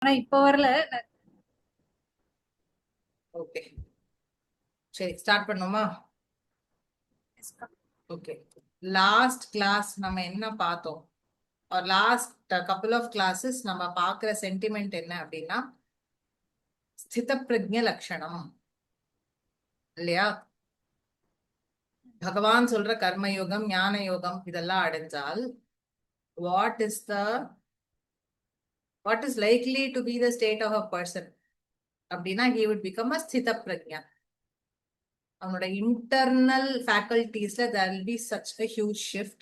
ஆனா இப்ப வரல. ஓகே, சரி ஸ்டார்ட் பண்ணுமா? ஓகே, லாஸ்ட் கிளாஸ் நம்ம என்ன பார்த்தோம்? லாஸ்ட் கப்புள் ஆஃப் கிளாஸஸ் நம்ம பார்க்குற சென்டிமெண்ட் என்ன அப்படின்னா ஸ்தித பிரஜ்ஞ லட்சணம் இல்லையா? பகவான் சொல்ற கர்மயோகம் ஞான யோகம் இதெல்லாம் அடைஞ்சால் what is the what is likely to be the state of a person அப்படின்னா he would become a ஸ்தித பிரஜ்ஞா. அவனோட இன்டர்னல் ஃபேக்கல்டிஸ்ல there will be such a huge shift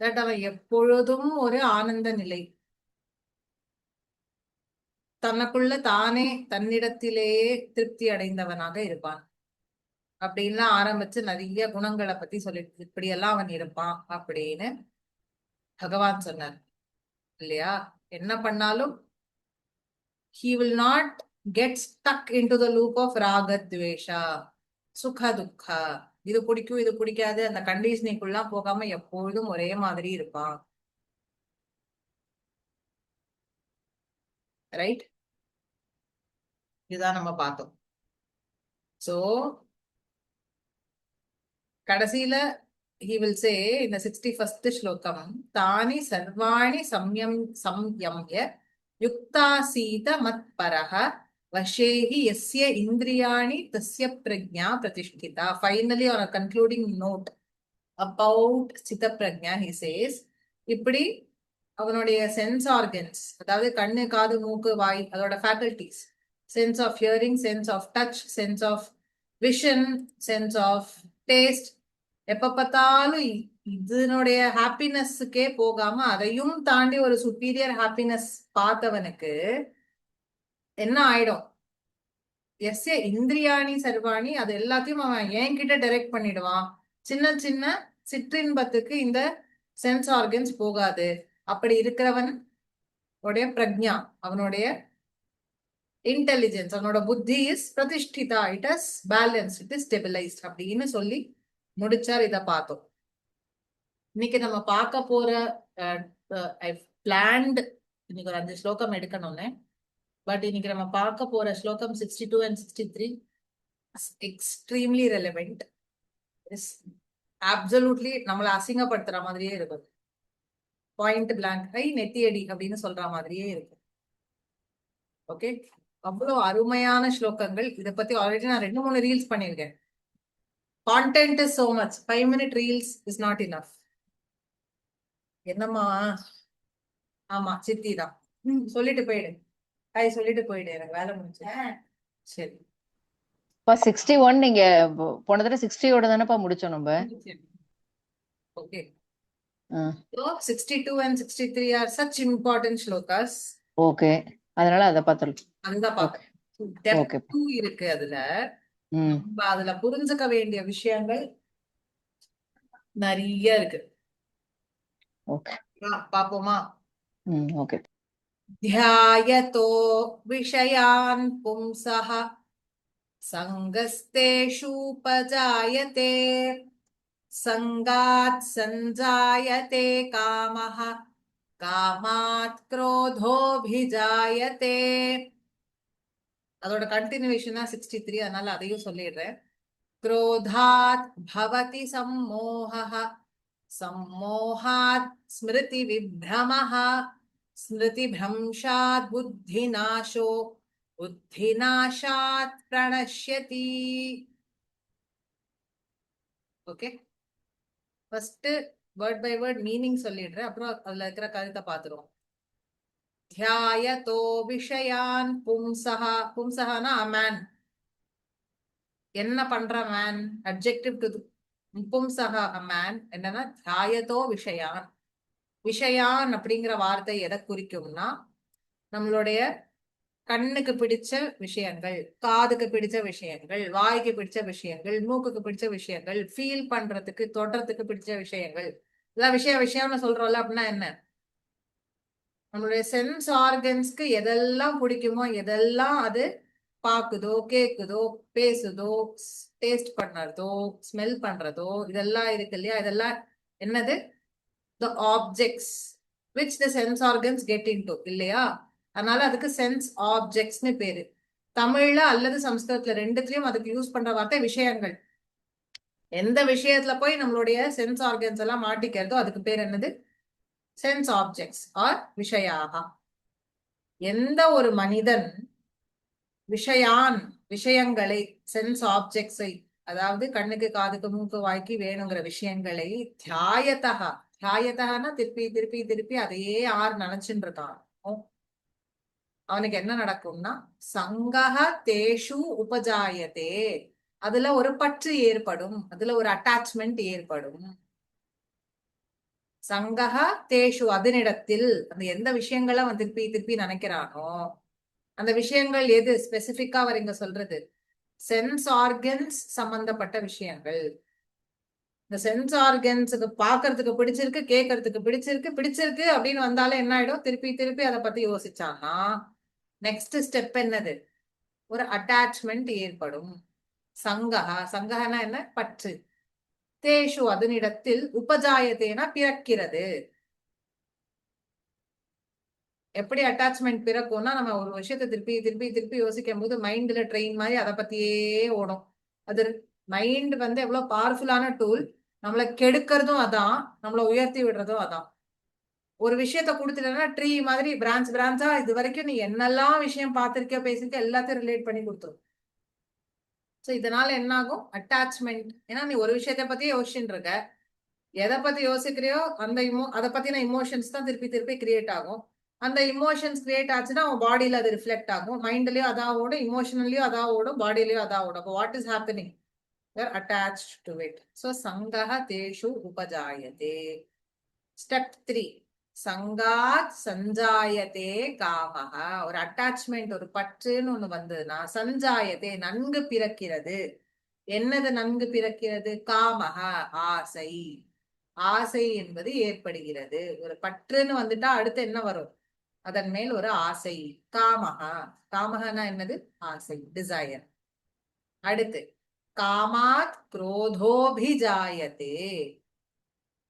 that அவன் எப்பொழுதும் ஒரு ஆனந்த நிலை, தனக்குள்ள தானே தன்னிடத்திலேயே திருப்தி அடைந்தவனாக இருப்பான். அப்படின்லாம் ஆரம்பிச்சு நிறைய குணங்களை பத்தி சொல்லிட்டு இப்படியெல்லாம் அவன் இருப்பான் அப்படின்னு பகவான் சொன்னார் இல்லையா? என்ன பண்ணாலும் he will not get stuck into the loop of raga dvesha சுக துக்கா, இது பிடிக்கும் இது பிடிக்காது அந்த கண்டிஷனிங்குள்ளாம் போகாம எப்பொழுதும் ஒரே மாதிரி இருப்பான். ரைட், இதுதான் நம்ம பார்த்தோம். சோ கடைசியில he will say in the 61st ஸ்லோகம் தானி சர்வாணி சம்யம்ய யுக்தாசீத மத்பரஹ வசேஹி யஸ்ய இந்திரியாணி தஸ்ய பிரஜ்ஞா பிரதிஷ்டிதா. Finally on a concluding note about ஸ்தித பிரஜ்ஞா he says இப்படி அவனுடைய சென்ஸ் ஆர்கன்ஸ், அதாவது கண்ணு காது மூக்கு வாய் அதோட faculties, sense of hearing, sense of touch, sense of vision, sense of taste, எப்ப பார்த்தாலும் இதனுடைய ஹாப்பினஸ்க்கே போகாம அதையும் தாண்டி ஒரு சுப்பீரியர் ஹாப்பினஸ் பார்த்தவனுக்கு என்ன ஆயிடும்? எஸ்ஏ இந்திரியாணி சர்வாணி, அது எல்லாத்தையும் அவன் என்கிட்ட டைரக்ட் பண்ணிடுவான். சின்ன சின்ன சிற்றின்பத்துக்கு இந்த சென்ஸ் ஆர்கன்ஸ் போகாது. அப்படி இருக்கிறவன் உடைய பிரக்ஞா, அவனுடைய இன்டெலிஜென்ஸ், அவனோட புத்தி இஸ் பிரதிஷ்டிதா, it is balance, it is stabilised அப்படின்னு சொல்லி முடிச்சார். இதை பார்த்தோம். இன்னைக்கு நம்ம பார்க்க போற பிளான்ட் இன்னைக்கு ஒரு 5 ஸ்லோகம் எடுக்கணும்னு, பட் இன்னைக்கு நம்ம பார்க்க போற ஸ்லோகம் 62 and 63 எக்ஸ்ட்ரீம்லி ரெலவெண்ட். அப்சல்யூட்லி நம்மளை அசிங்கப்படுத்துற மாதிரியே இருக்கும். பாயிண்ட் பிளாங்க் ஐ நெத்தியடி அப்படின்னு சொல்ற மாதிரியே இருக்கும். ஓகே, அவ்வளவு அருமையான ஸ்லோகங்கள். இதை பத்தி ஆல்ரெடி நான் 2-3 ரீல்ஸ் பண்ணிருக்கேன். Content is so much, 5-minute reels is not enough. என்னம்மா? ஆமா, சித்தி தான். சொல்லிட்டு போயிடு, சொல்லிட்டு போயிடு, எனக்கு வேலை முடிஞ்சு. சரி, 61 நீங்க போன தடவை 60யோட தானப்பா முடிச்சோம் நம்ம. Okay. So 62 and 63 are such important shlokas. Okay, அதனால அத பார்த்தலாம். அந்த டெப்த் இருக்கு அதுல. அதுல புரிஞ்சுக்க வேண்டிய விஷயங்கள் நிறைய இருக்கு. ஓகே, பாப்போமா? ஓகே. ध्यायतो விஷயான் பும்சஹ சங்கஸ்தேஷூபஜாயதே சங்காத் சஞ்சாயதே காமஹ காமாத் क्रोधोभिजायते. அதோட கண்டினியூஷனா 63, அதனால அதையும் சொல்லிடுறேன். क्रोधात् भवति सम्मोहः सम्मोहात् स्मृति विभ्रमः स्मृतिभ्रंशात् बुद्धिनाशो बुद्धिनाशात् प्रणश्यति. Okay, first word by word meaning சொல்லிடுறேன், அப்புறம் அதுல இருக்கிற கருத்தை பார்த்துருவோம். ध्यायतो விஷயான் பும்சஹ, பும்சஹனா மேன், என்ன பண்ற மேன், அட்ஜெக்டிவ் டு பும்சஹ மேன். என்னன்னா தியாயத்தோ விஷயான். விஷயான் அப்படிங்கிற வார்த்தை எதை குறிக்கும்னா நம்மளுடைய கண்ணுக்கு பிடிச்ச விஷயங்கள், காதுக்கு பிடிச்ச விஷயங்கள், வாய்க்கு பிடிச்ச விஷயங்கள், மூக்குக்கு பிடிச்ச விஷயங்கள், ஃபீல் பண்றதுக்கு தொடுறதுக்கு பிடிச்ச விஷயங்கள், இதெல்லாம் விஷயம்னு சொல்றோம்ல. அப்படின்னா என்ன? நம்மளுடைய சென்ஸ் ஆர்கன்ஸ்க்கு எதெல்லாம் பிடிக்குமோ, எதெல்லாம் அது பாக்குதோ, கேக்குதோ, பேசுதோ, டேஸ்ட் பண்றதோ, ஸ்மெல் பண்றதோ, இதெல்லாம் இருக்கு இல்லையா? இதெல்லாம் என்னது? the objects which the sense organs get into இல்லையா? அதனால அதுக்கு சென்ஸ் ஆப்ஜெக்ட்ஸ்னு பேரு. தமிழ்ல அல்லது சம்ஸ்கிருதத்துல ரெண்டுத்திலயும் அதுக்கு யூஸ் பண்ற வார்த்தை விஷயங்கள். எந்த விஷயத்துல போய் நம்மளுடைய சென்ஸ் ஆர்கன்ஸ் எல்லாம் மாட்டிக்கிறதோ அதுக்கு பேர் என்னது? சென்ஸ் ஆப்ஜெக்ட்ஸ் ஆர் விஷயாக. எந்த ஒரு மனிதன் விஷயான் விஷயங்களை, சென்ஸ் ஆப்ஜெக்ட்ஸை, அதாவது கண்ணுக்கு காதுக்கு மூக்கு வாய்க்கு வேணுங்கிற விஷயங்களை தியாயத்தகா, தியாயத்தகனா திருப்பி திருப்பி திருப்பி அதையே நினைச்சுட்டு இருக்கான், அவனுக்கு என்ன நடக்கும்னா சங்கஹ தேஷு உபஜாயத்தே, அதுல ஒரு பற்று ஏற்படும், அதுல ஒரு அட்டாச்மெண்ட் ஏற்படும். சங்கஹ தேஷு, அதனிடத்தில், அந்த எந்த விஷயங்களை அவன் திருப்பி திருப்பி நினைக்கிறானோ அந்த விஷயங்கள் எது ஸ்பெசிபிக்கா அவர் இங்க சொல்றது? சென்ஸ் ஆர்கன்ஸ் சம்பந்தப்பட்ட விஷயங்கள். இந்த சென்ஸ் ஆர்கன்ஸுக்கு பாக்குறதுக்கு பிடிச்சிருக்கு, கேட்கறதுக்கு பிடிச்சிருக்கு, பிடிச்சிருக்கு அப்படின்னு வந்தாலே என்ன ஆயிடும்? திருப்பி திருப்பி அதை பத்தி யோசிச்சான்னா நெக்ஸ்ட் ஸ்டெப் என்னது? ஒரு அட்டாச்மெண்ட் ஏற்படும். சங்கஹா, சங்கஹனா என்ன? பற்று. தேஷு, அதனிடத்தில், உபஜாயத்தேனா பிறக்கிறது. எப்படி அட்டாச்மெண்ட் பிறக்கும்னா நம்ம ஒரு விஷயத்தை திருப்பி திருப்பி திருப்பி யோசிக்கும் போது மைண்ட்ல ட்ரெயின் மாதிரி அதை பத்தியே ஓடும். அது மைண்ட் எவ்வளவு பவர்ஃபுல்லான டூல். நம்மளை கெடுக்கிறதும் அதான், நம்மளை உயர்த்தி விடுறதும் அதான். ஒரு விஷயத்த கொடுத்துட்டேன்னா ட்ரீ மாதிரி பிரான்ச் பிரான்ச்சா இது வரைக்கும் நீ என்னெல்லாம் விஷயம் பார்த்திருக்கியோ பேசிருக்க எல்லாத்தையும் ரிலேட் பண்ணி கொடுத்துரும். ஸோ இதனால என்ன ஆகும்? அட்டாச்மெண்ட். ஏன்னா நீ ஒரு விஷயத்த பத்தியே யோசிச்சுட்டு இருக்க, எதை பத்தி யோசிக்கிறியோ அந்த அதை பத்தின இமோஷன்ஸ் தான் திருப்பி திருப்பி கிரியேட் ஆகும். அந்த இமோஷன்ஸ் கிரியேட் ஆச்சுன்னா உன் பாடியில அது ரிஃப்ளெக்ட் ஆகும். மைண்ட்லயும் அதான் ஓடும், இமோஷனல்லயும் அதான் ஓடும், பாடியிலயும் அதான் ஓடும். அப்போ what is happening? You are attached to it. So சங்கஹ தேஷு உபஜாயதே. ஸ்டெப் 3, சங்காத் சஞ்சாயத்தே காமஹ. ஒரு அட்டாச்மெண்ட், ஒரு பற்றுன்னு ஒண்ணு வந்ததுன்னா சஞ்சாயத்தே நன்கு பிறக்கிறது. என்னது நன்கு பிறக்கிறது? காமஹ, ஆசை. ஆசை என்பது ஏற்படுகிறது. ஒரு பற்றுன்னு வந்துட்டா அடுத்து என்ன வரும்? அதன் மேல் ஒரு ஆசை. காமஹா, காமஹனா என்னது? ஆசை, டிசையர். அடுத்து காமாத் குரோதோபிஜாயத்தே.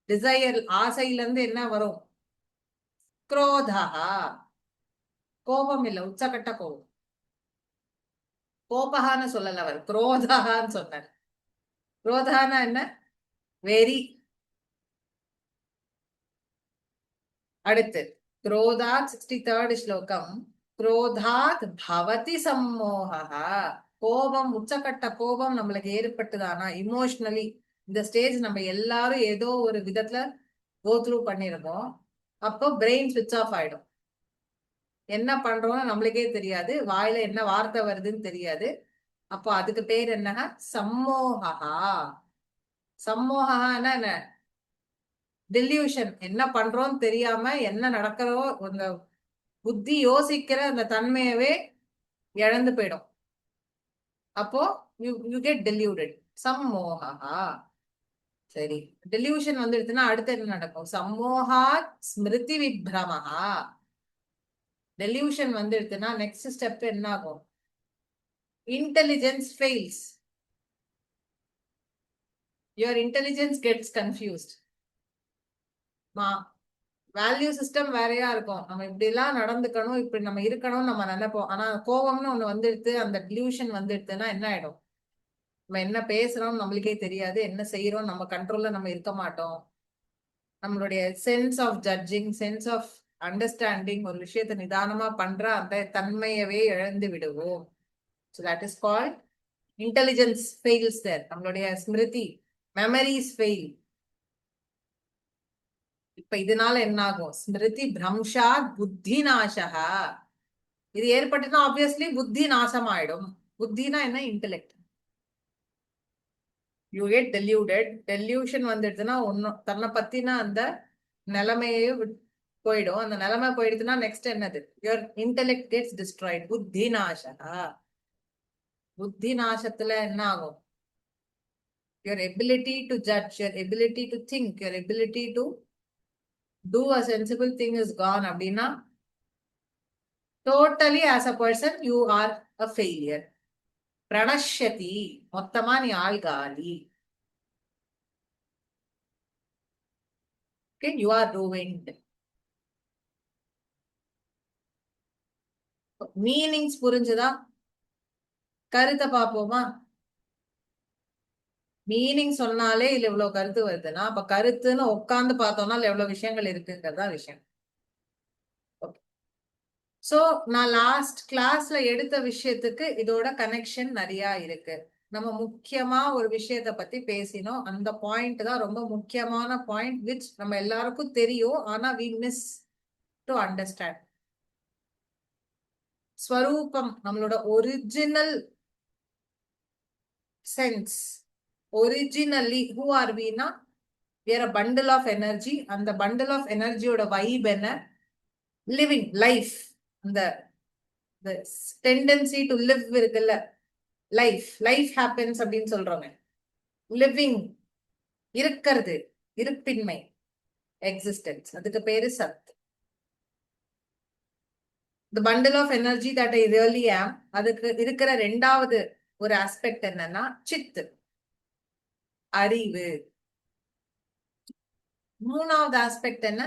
டிசையர், ஆசையில இருந்து என்ன வரும்? குரோதா, கோபம் இல்ல, உச்சக்கட்ட கோபம். கோபகான்னு சொல்லல அவர், குரோதகான்னு சொன்னார். குரோதானா என்ன? வெரி. அடுத்து क्रोधात् 63rd ஸ்லோகம். क्रोधात् भवति सम्मोहः. கோபம், உச்சக்கட்ட கோபம் நம்மளுக்கு ஏற்பட்டுதானா இமோஷனலி, இந்த ஸ்டேஜ் நம்ம எல்லாரும் ஏதோ ஒரு விதத்துல கோ த்ரூ பண்ணிருக்கோம். அப்போ பிரெயின் சுவிட்ச் ஆஃப் ஆயிடும். என்ன பண்றோம்னு நம்மளுக்கே தெரியாது, வாயில என்ன வார்த்தை வருதுன்னு தெரியாது. அப்போ அதுக்கு பேர் என்னன்னா சம்மோகா. சம்மோகனா என்ன? டெல்யூஷன். என்ன பண்றோம்னு தெரியாம என்ன நடக்கிறோ அந்த புத்தி யோசிக்கிற அந்த தன்மையவே இழந்து போயிடும். அப்போ யூ கெட் டெல்யூடட். சம்மோகா. சரி, டெல்யூஷன் வந்துடுச்சுன்னா அடுத்து என்ன நடக்கும்? சம்மோகா ஸ்மிருதி விப்ரமஹா. டெல்யூஷன் வந்துடுச்சுன்னா நெக்ஸ்ட் ஸ்டெப் என்ன ஆகும்? Intelligence fails. Your intelligence gets confused. Value system வேறையா இருக்கும். நம்ம இப்படி எல்லாம் நடந்துக்கணும், இப்படி நம்ம இருக்கணும்னு நம்ம நினைப்போம். ஆனா கோபம்னு ஒண்ணு வந்துடுது, அந்த டிலூஷன் வந்துடுதுன்னா என்ன ஆயிடும்? நம்ம என்ன பேசுறோம் நம்மளுக்கே தெரியாது, என்ன செய்யறோம் நம்ம கண்ட்ரோல்ல நம்ம இருக்க மாட்டோம். நம்மளுடைய sense of judging, sense of understanding, ஒரு விஷயத்தை நிதானமா பண்ற அந்த தன்மையவே இழந்து விடுவோம். So that is called intelligence fails there. நம்மளுடைய ஸ்மிருதி, மெமரிஸ் ஃபெயில். இப்ப இதனால என்ன ஆகும்? ஸ்மிருதி பிரம்ஷாத் புத்தி நாசா. இது ஏற்பட்டுனா ஆப்வியஸ்லி புத்தி நாசம் ஆயிடும். புத்தினா என்ன? Intellect. You get deluded. Delusion வந்துடுதுன்னா ஒன்னும் தன்னை பத்தின அந்த நிலைமையே போயிடும். அந்த நிலைமை போயிடுதுன்னா நெக்ஸ்ட் என்னது? Your intellect gets destroyed. புத்தி நாசா. புத்தி நாசத்துல என்ன ஆகும்? Your ability to judge, your ability to think, your ability to do a sensible thing is gone. அப்படின்னா totally as a person you are a failure. பிரணஷ்யதி, மொத்தமா நீ ஆள் காலி. You are ruined. மீனிங்ஸ் புரிஞ்சுதா? கருத்தை பார்ப்போமா? மீனிங் சொன்னாலே இல்ல இவ்வளவு கருத்து வருதுன்னா அப்ப கருத்துன்னு உட்காந்து பார்த்தோம்னா எவ்வளவு விஷயங்கள் இருக்குங்கிறதா விஷயம். சோ நான் லாஸ்ட் கிளாஸ்ல எடுத்த விஷயத்துக்கு இதோட கனெக்ஷன் நிறைய இருக்கு. நம்ம முக்கியமா ஒரு விஷயத்த பத்தி பேசினோம். அந்த பாயிண்ட் தான் ரொம்ப முக்கியமான பாயிண்ட், விச் நம்ம எல்லாருக்கும் தெரியும், ஆனா வி மிஸ் டு அண்டர்ஸ்டாண்ட். ஸ்வரூபம், நம்மளோட original sense. Originally who are Veena, we are a bundle of energy. அந்த bundle of எனர்ஜியோட வைப் என்ன? Living life. அந்த டெண்டன்சி டு லிவ் இருக்குல்ல, லைஃப் ஹேப்பன்ஸ் அப்படின்னு சொல்றோங்க. லிவிங், இருக்கிறது, இருப்பின்மை, எக்ஸிஸ்டன்ஸ், அதுக்கு பேரு சத். the bundle of energy that I really am. அதுக்கு இருக்கிற ரெண்டாவது ஒரு ஆஸ்பெக்ட் என்னன்னா சித், அறிவு. மூணாவது ஆஸ்பெக்ட் என்ன?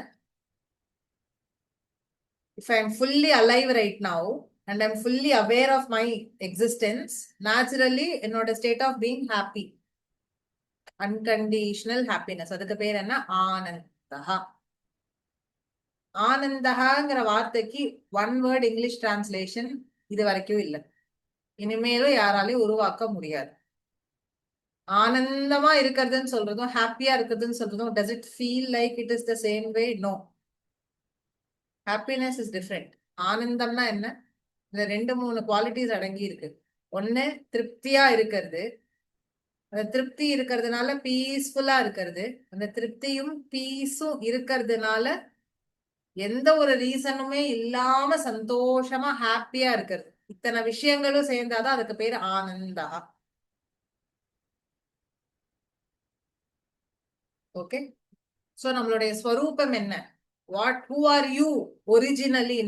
if I am fully alive right now and I'm fully aware of my existence, naturally என்னோட state of being happy, unconditional happiness. அதுக்கு பேர் என்ன? ஆனந்தஹா. ஆனந்தஹாங்கிற வார்த்தைக்கு ஒன் வேர்ட் இங்கிலீஷ் டிரான்ஸ்லேஷன் இது வரைக்கும் இல்லை, இனிமேலும் யாராலையும் உருவாக்க முடியாது. ஆனந்தமா இருக்கிறதுன்னு சொல்றதும் ஹாப்பியா இருக்கிறதுன்னு சொல்றதும், does it feel like it is the same way? No. happiness is different. ஆனந்தம்னா என்ன? இந்த 2-3 குவாலிட்டிஸ் அடங்கி இருக்கு. ஒண்ணு திருப்தியா இருக்கிறது. அந்த திருப்தி இருக்கிறதுனால பீஸ்ஃபுல்லா இருக்கிறது. அந்த திருப்தியும் பீஸும் இருக்கிறதுனால எந்த ஒரு ரீசனுமே இல்லாம சந்தோஷமா ஹாப்பியா இருக்கிறது. இத்தனை விஷயங்களும் சேர்ந்தாதான் அதுக்கு பேரு ஆனந்தா. ஓகே, சோ நம்மளுடைய ஸ்வரூபம் என்ன? who are you originally?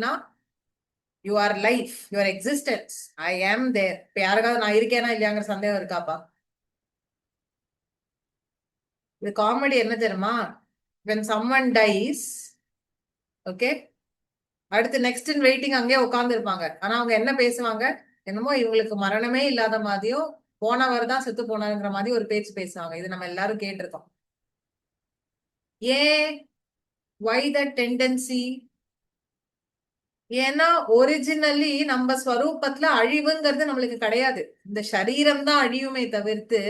you are life, your existence. I am there. இப்ப யாருக்காவது நான் இருக்கேனா இல்லையாங்கிற சந்தேகம் இருக்காப்பா? இது காமெடி என்ன தெரியுமா? when someone dies, ஓகே, அடுத்து நெக்ஸ்ட் இன் வெயிட்டிங் அங்கேயே உட்கார்ந்து இருப்பாங்க. ஆனா அவங்க என்ன பேசுவாங்க? என்னமோ இவங்களுக்கு மரணமே இல்லாத மாதிரியும் போனவர் தான் செத்து போனாருங்கிற மாதிரி ஒரு பேச்சு பேசுவாங்க. இது நம்ம எல்லாரும் கேட்டிருக்கோம். ஏன்? why that tendency? ஏன்னா ஒரிஜினலி நம்ம ஸ்வரூபத்துல அழிவுங்கிறது நம்மளுக்கு கிடையாது. இந்த சரீரம் தான் அழியுமே தவிர்த்து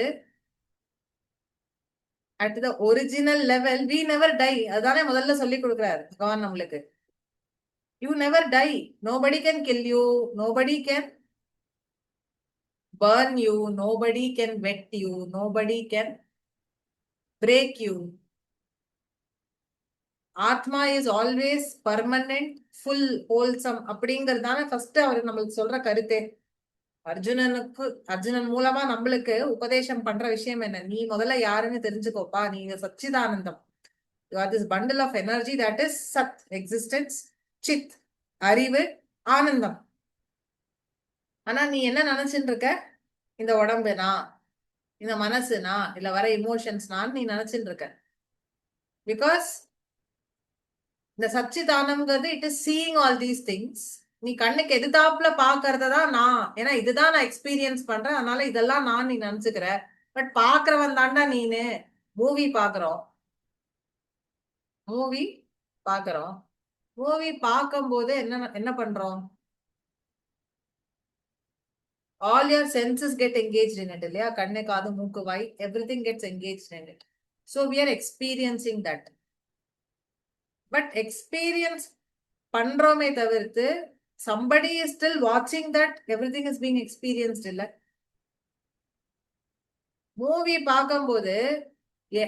at the original level we never die. அதுதானே முதல்ல சொல்லி கொடுக்குறாரு பகவான் நம்மளுக்கு. you never die. nobody can kill you, nobody can burn you, nobody can wet you, nobody can break you. Atma is always permanent, full, wholesome அப்படிங்கறதுதான first அவர் நம்மளுக்கு சொல்ற கருத்தே. அர்ஜுனன் மூலமா நம்மளுக்கு உபதேசம் பண்ற விஷயம் என்ன? நீ முதல்ல யாருன்னு தெரிஞ்சுக்கோப்பா. நீங்க சச்சிதானந்தம். you are this bundle of energy that is சத், எக்ஸிஸ்டன்ஸ், சித், அறிவு, ஆனந்தம். ஆனா நீ என்ன நினைச்சுட்டு இருக்க? இந்த உடம்புனா, இந்த மனசுனா, இல்ல வர இமோஷன்ஸ்னான்னு நீ நினைச்சுட்டு இருக்க. பிகாஸ் இந்த சச்சிதானம்ங்கிறது it is seeing all these things. நீ கண்ணுக்கு எதிர்த்தாப்புல பாக்குறதான் நான், ஏன்னா இதுதான் நான் எக்ஸ்பீரியன்ஸ் பண்றேன், அதனால இதெல்லாம் நான் நீ நினைச்சுக்கிற. பட் பாக்குறவன் தாண்டா நீனு. மூவி பாக்குறோம், மூவி பாக்குறோம், மூவி பார்க்கும் போது என்ன பண்றோம்? All your senses get engaged in it இல்லையா? கண்ணு, காது, மூக்கு, வாய், everything gets engaged in it. So we are experiencing that. But experience பண்றோமே தவிர்த்து somebody is still watching that everything is being experienced இல்ல. மூவி பார்க்கும்போது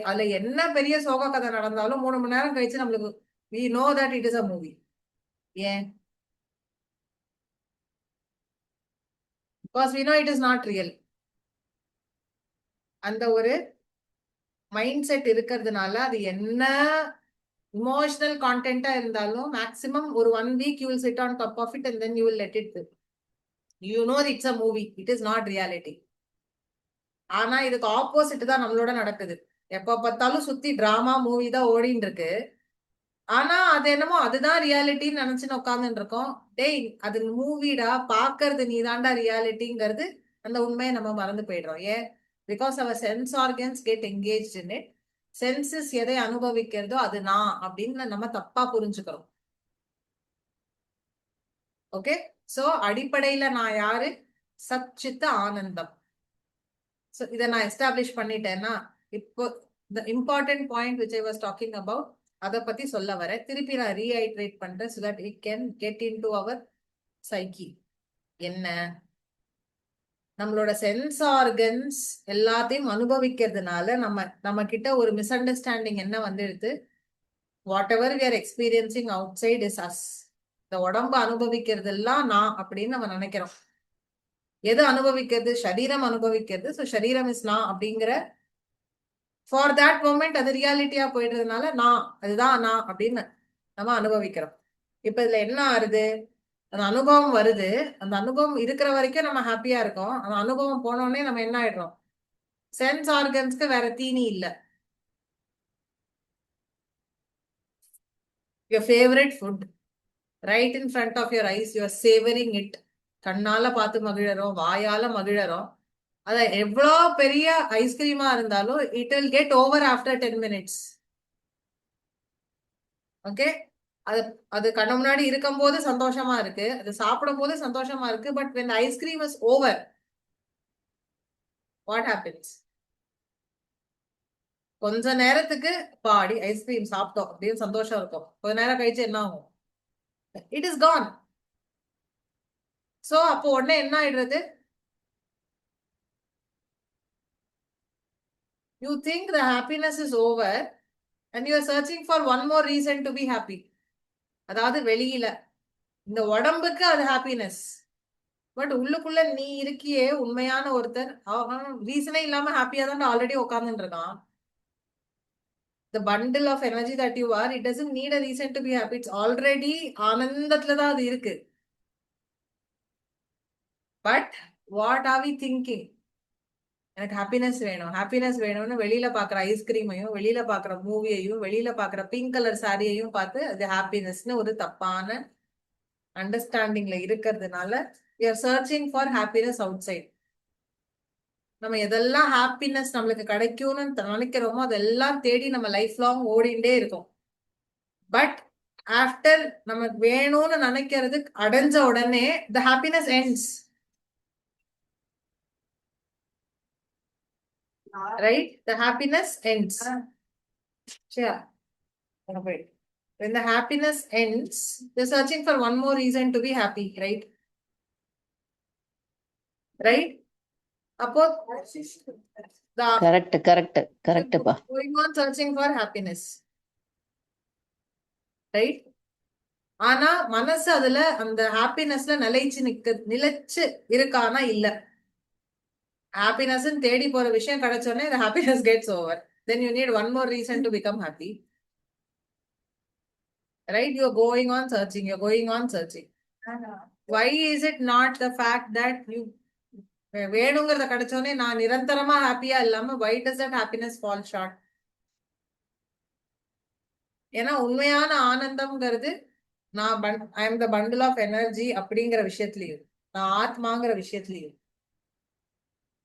அதுல என்ன பெரிய சோக கதை நடந்தாலும் 3 மணி நேரம் கழிச்சு நம்மளுக்கு we know that it is a movie. ஏன்? because we know it is not real. அந்த ஒரு மைண்ட் செட் இருக்கிறதுனால அது என்ன இமோஷனல் கான்டென்ட்டா இருந்தாலும் மேக்ஸிமம் ஒரு 1 week you will sit on top of it and then you will let it go. You know it's a movie, it is not reality. ஆனா இதுக்கு opposite தான் நம்மளோட நடக்குது. எப்ப பார்த்தாலும் சுத்தி டிராமா, மூவி தான் ஓடின்னு இருக்கு. ஆனா அது என்னமோ அதுதான் ரியாலிட்டின்னு நினைச்சுன்னு உட்காந்துட்டு இருக்கோம். டேய் அது மூவிடா, பாக்குறது நீ தாண்டா ரியாலிட்டிங்கிறது அந்த உண்மையை நம்ம மறந்து போயிடுறோம். ஏன்? Because our sense organs get engage in it. Senses எதை அனுபவிக்கிறதோ அது நான் அப்படின்னு நம்ம தப்பா புரிஞ்சுக்கிறோம். ஓகே, சோ அடிப்படையில நான் யாரு? சச்சித்த ஆனந்தம். ஸோ இதை நான் எஸ்டாப்ளிஷ் பண்ணிட்டேன்னா இப்போ the important point which I was talking about அதை பத்தி சொல்ல வரேன். திருப்பி நான் ரீஐட்ரேட் பண்றேன் so that it can get into our psyche. என்ன? நம்மளோட சென்ஸ் ஆர்கன்ஸ் எல்லாத்தையும் அனுபவிக்கிறதுனால நம்ம கிட்ட ஒரு மிஸ் அண்டர்ஸ்டாண்டிங் என்ன வந்துடுது? Whatever we are experiencing outside is us. இந்த உடம்பு அனுபவிக்கிறது எல்லாம் நான் அப்படின்னு நம்ம நினைக்கிறோம். எது அனுபவிக்கிறது? சரீரம் அனுபவிக்கிறது. ஸோ சரீரம் இஸ் நான் அப்படிங்கிற ஃபார் தட் மொமெண்ட் அது ரியாலிட்டியா போயிடுறதுனால நான் அதுதான் நான் அப்படின்னு நம்ம அனுபவிக்கிறோம். இப்ப இதுல என்ன ஆறுது? அந்த அனுபவம் வருது. அந்த அனுபவம் இருக்கிற வரைக்கும் நம்ம ஹாப்பியா இருக்கோம். அந்த அனுபவம் போனோடனே நம்ம என்ன ஆயிடுறோம்? சென்ஸ் ஆர்கன்ஸ்க்கு வேற தீனி இல்ல. your favorite food right in front of your eyes, you are savoring it. கண்ணால பார்த்து மகிழறோம், வாயால மகிழறோம். அத எவ்வளோ பெரிய ஐஸ்கிரீமா இருந்தாலும் it will get over after 10 minutes. Okay, அது அது கண்ண முன்னாடி இருக்கும் போது சந்தோஷமா இருக்கு, அது சாப்பிடும் போது சந்தோஷமா இருக்கு. But when the ice cream is over, what happens? கொஞ்ச நேரத்துக்கு பாடி ஐஸ்கிரீம் சாப்பிட்டோம் அப்படின்னு சந்தோஷம் இருக்கும். கொஞ்ச நேரம் கழிச்சு என்ன ஆகும்? It is Khan. சோ அப்போ உடனே என்ன ஆயிடுறது? You think the happiness is over and you are searching for one more reason to be happy. அதாவது வெளியில இந்த உடம்புக்கு அது ஹாப்பினஸ். பட் உள்ளுக்குள்ள நீ இருக்கியே உண்மையான ஒருத்தர், அவன் ரீசனே இல்லாம ஹாப்பியா தான் ஆல்ரெடி உட்கார்ந்துட்டு இருக்கான். The bundle of energy that you are, it doesn't need a reason to be happy. It's already ஆனந்தத்துல தான் அது இருக்கு. But what are we thinking? எனக்கு ஹாப்பினஸ் வேணும், ஹாப்பினஸ் வேணும்னு வெளியில பாக்குற ஐஸ்கிரீமையும், வெளியில பாக்குற மூவியையும், வெளியில பாக்குற பிங்க் கலர் சாரியையும் பார்த்து அது ஹாப்பினஸ்னு ஒரு தப்பான அண்டர்ஸ்டாண்டிங்ல இருக்கிறதுனால we are searching for happiness outside. நம்ம எதெல்லாம் ஹாப்பினஸ் நம்மளுக்கு கிடைக்கும்னு நினைக்கிறோமோ அதெல்லாம் தேடி நம்ம லைஃப் லாங் ஓடிண்டே இருக்கோம். பட் ஆஃப்டர் நம்ம வேணும்னு நினைக்கிறது அடைஞ்ச உடனே the happiness ends. Right? The happiness ends. Yeah. When the happiness ends, you're searching for one more reason to be happy, right? Right? Appo correct correct கரெக்ட்பா. going on searching for happiness, right? ஆனா மனசு அதுல அந்த ஹாப்பினஸ்ல நிலைச்சு இருக்கானா? இல்ல. Happiness தேடி போற விஷயம் கிடைச்சோடனே the happiness gets over. Then you need one more reason to become happy. Right? You're going on searching, you're going on searching. Why is it not the fact that you வேணுங்கிறத கிடைச்சோடனே நான் நிரந்தரமா ஹாப்பியா இல்லாம why does that happiness fall short? ஏன்னா உண்மையான ஆனந்தம்ங்கிறது நான் I am the bundle of energy அப்படிங்கிற விஷயத்துலயும், நான் ஆத்மாங்கிற விஷயத்துலயும்,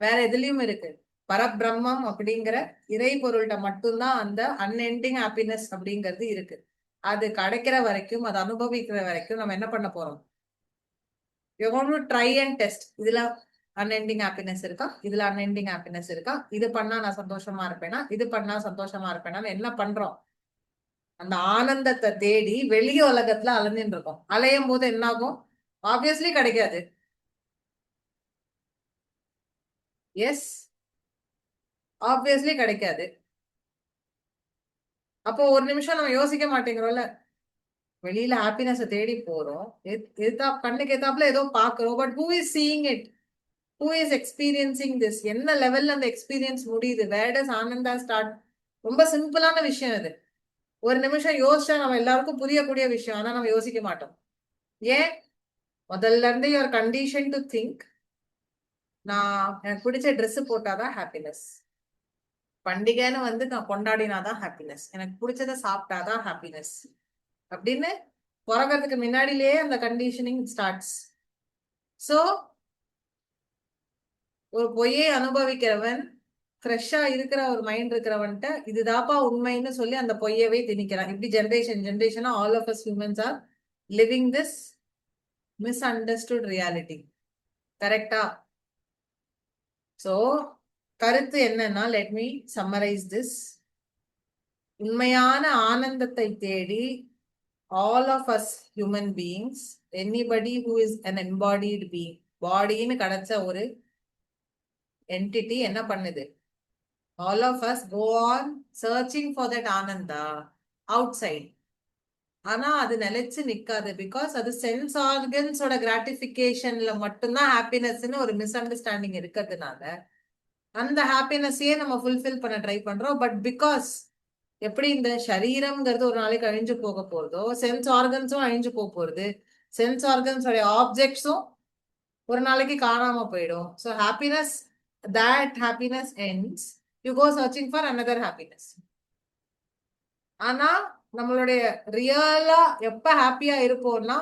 வேற எதுலயும் இருக்கு. பரபிரம்மம் அப்படிங்கிற இறை பொருள்கிட்ட மட்டும்தான் அந்த அன்எண்டிங் ஹாப்பினஸ் அப்படிங்கிறது இருக்கு. அது கிடைக்கிற வரைக்கும், அதை அனுபவிக்கிற வரைக்கும் நம்ம என்ன பண்ண போறோம்? You want to try and test. இதுல அன்எண்டிங் ஹாப்பினஸ் இருக்கா, இதுல அன்எண்டிங் ஹாப்பினஸ் இருக்கா, இது பண்ணா நான் சந்தோஷமா இருப்பேனா, இது பண்ணா சந்தோஷமா இருப்பேனா, என்ன பண்றோம்? அந்த ஆனந்தத்தை தேடி வெளிய உலகத்துல அலைஞ்சிட்டு இருக்கோம். அலையும் போது என்ன ஆகும்? ஆப்வியஸ்லி கிடைக்காது. எஸ், ஆப்வியஸ்லி கிடைக்காது. அப்போ ஒரு நிமிஷம் நம்ம யோசிக்க மாட்டேங்கிறோம்ல, வெளியில ஹாப்பினஸ் தேடி போறோம், கண்ணுக்கு எத்தாப்புல ஏதோ பாக்குறோம். But who is seeing it? Who is experiencing this? என்ன லெவல்ல அந்த எக்ஸ்பீரியன்ஸ் முடியுது? வேர் டஸ் ஆனந்தா ஸ்டார்ட்? ரொம்ப சிம்பிளான விஷயம் இது. ஒரு நிமிஷம் யோசிச்சா நம்ம எல்லாருக்கும் புரியக்கூடிய விஷயம். ஆனா நம்ம யோசிக்க மாட்டோம். ஏன்? முதல்ல இருந்து யுவர் கண்டிஷன் டு திங்க், நான் எனக்கு பிடிச்ச ட்ரெஸ் போட்டாதான் ஹாப்பினஸ், பண்டிகைன்னு நான் கொண்டாடினாதான் ஹாப்பினஸ், எனக்கு பிடிச்சத சாப்பிட்டாதான் ஹாப்பினஸ், அப்படின்னு பிறக்கிறதுக்கு முன்னாடியிலேயே அந்த கண்டிஷனிங் ஸ்டார்ட்ஸ். சோ ஒரு பொய்யை அனுபவிக்கிறவன் ஃப்ரெஷ்ஷா இருக்கிற ஒரு மைண்ட் இருக்கிறவன்ட்ட இதுதாப்பா உண்மைன்னு சொல்லி அந்த பொய்யவே திணிக்கிறான். இப்படி ஜென்ரேஷனா all of us humans are living this misunderstood reality. கரெக்டா? சோ கருத்து என்னன்னா, லெட் மீ சம்மரைஸ் திஸ். உண்மையான ஆனந்தத்தை தேடி all of us human beings, anybody who is an embodied being, பாடின்னு கிடைச்ச ஒரு entity என்ன பண்ணுது? all of us go on searching for that Ananda outside. ஆனா அது நிலைச்சு நிக்காது. பிகாஸ் அது சென்ஸ் ஆர்கன்ஸோட கிராட்டிபிகேஷன்ல மட்டும்தான் ஹாப்பினஸ்ன்னு ஒரு மிஸ் அண்டர்ஸ்டாண்டிங் இருக்கிறதுனால அந்த ஹாப்பினஸையே நம்ம ஃபுல்ஃபில் பண்ண ட்ரை பண்றோம். பட் பிகாஸ் எப்படி இந்த சரீரம்ங்கிறது ஒரு நாளைக்கு அழிஞ்சு போக போறதோ, சென்ஸ் ஆர்கன்ஸும் அழிஞ்சு போக போறது, சென்ஸ் ஆர்கன்ஸோட ஆப்ஜெக்ட்ஸும் ஒரு நாளைக்கு காணாம போயிடும். So happiness, that happiness ends, you go searching for another happiness. ஆனா நம்மளுடைய ரியலா எப்ப ஹாப்பியா இருப்போம்னா,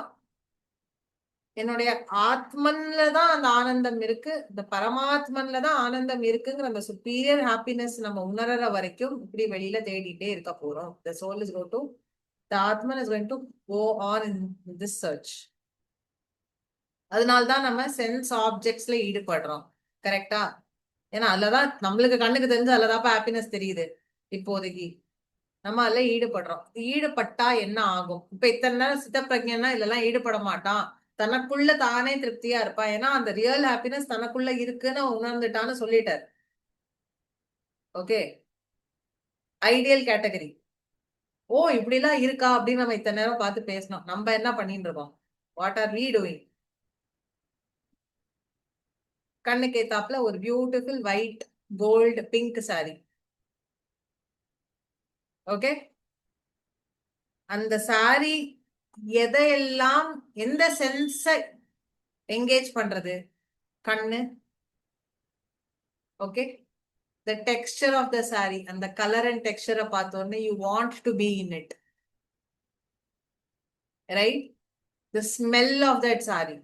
என்னுடைய ஆத்மன்ல தான் அந்த ஆனந்தம் இருக்கு, இந்த பரமாத்மன்ல தான் ஆனந்தம் இருக்குங்கிற அந்த சுப்பீரியர் ஹாப்பினஸ் நம்ம உணர்ற வரைக்கும் இப்படி வெளியில தேடிட்டே இருக்க போறோம். The soul is going to, the Atman is going to go on in this search. அதனால்தான் நம்ம சென்ஸ் ஆப்ஜெக்ட்ஸ்ல ஈடுபடுறோம். கரெக்டா? ஏன்னா அதுலதான் நம்மளுக்கு கண்ணுக்கு தெரிஞ்சு அதுலதான் ஹாப்பினஸ் தெரியுது. இப்போதைக்கு நம்ம அதுல ஈடுபடுறோம். ஈடுபட்டா என்ன ஆகும்? இப்ப இத்தனை நேரம் சித்தப்பிரஜன்னா இதெல்லாம் ஈடுபட மாட்டான், தனக்குள்ள தானே திருப்தியா இருப்பான். ஏன்னா அந்த ரியல் ஹாப்பினஸ் தனக்குள்ள இருக்குன்னு உணர்ந்துட்டான்னு சொல்லிட்டார். Okay, ideal category. ஓ இப்படி எல்லாம் இருக்கா அப்படின்னு நம்ம இத்தனை நேரம் பார்த்து பேசணும். நம்ம என்ன பண்ணிட்டு இருக்கோம்? What are we doing? கண்ணுக்கு ஏத்தாப்புல ஒரு beautiful white gold pink sari. Okay, அந்த சாரி எதையெல்லாம், எந்த சென்ஸை என்கேஜ் பண்றது? கண்ணு. Okay, the texture of the saree and the color and texture பார்த்தோன்னே you want to be in it, right? The smell of that saree.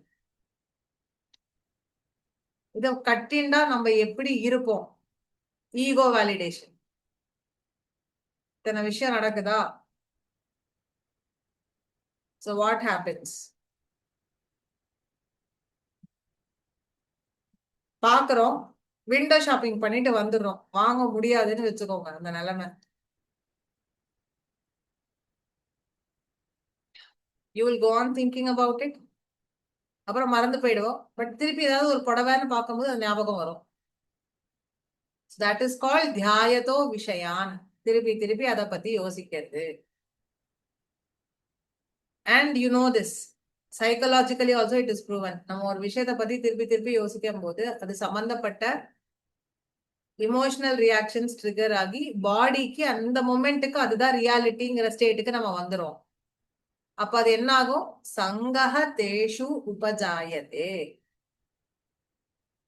இத கட்டிண்டா நம்ம எப்படி இருப்போம்? Ego validation. இத்தனை விஷயம் நடக்குதா? So what happens? பாக்குறோம், விண்டோ ஷாப்பிங் பண்ணிட்டு வந்துடுறோம், வாங்க முடியாதுன்னு வச்சுக்கோங்க அந்த நிலைமை. You will go on thinking about it. அப்புறம் மறந்து போயிடுவோம். பட் திருப்பி ஏதாவது ஒரு புடவைன்னு பார்க்கும்போது அது ஞாபகம் வரும். That is called தியாயதோ விஷயான். திருப்பி திருப்பி அதை பத்தி யோசிக்கிறது. And you know this, psychologically also it is proven. நம்ம ஒரு விஷயத்தை பத்தி திருப்பி திருப்பி யோசிக்கும் போது அது சம்பந்தப்பட்ட இமோஷனல் ரியாக்ஷன்ஸ் ட்ரிகர் ஆகி பாடிக்கு அந்த மொமெண்ட்டுக்கு அதுதான் ரியாலிட்டிங்கிற ஸ்டேட்டுக்கு நம்ம வந்துரும். அப்ப அது என்ன ஆகும்? சங்கஹ தேஷு உபஜாயதே.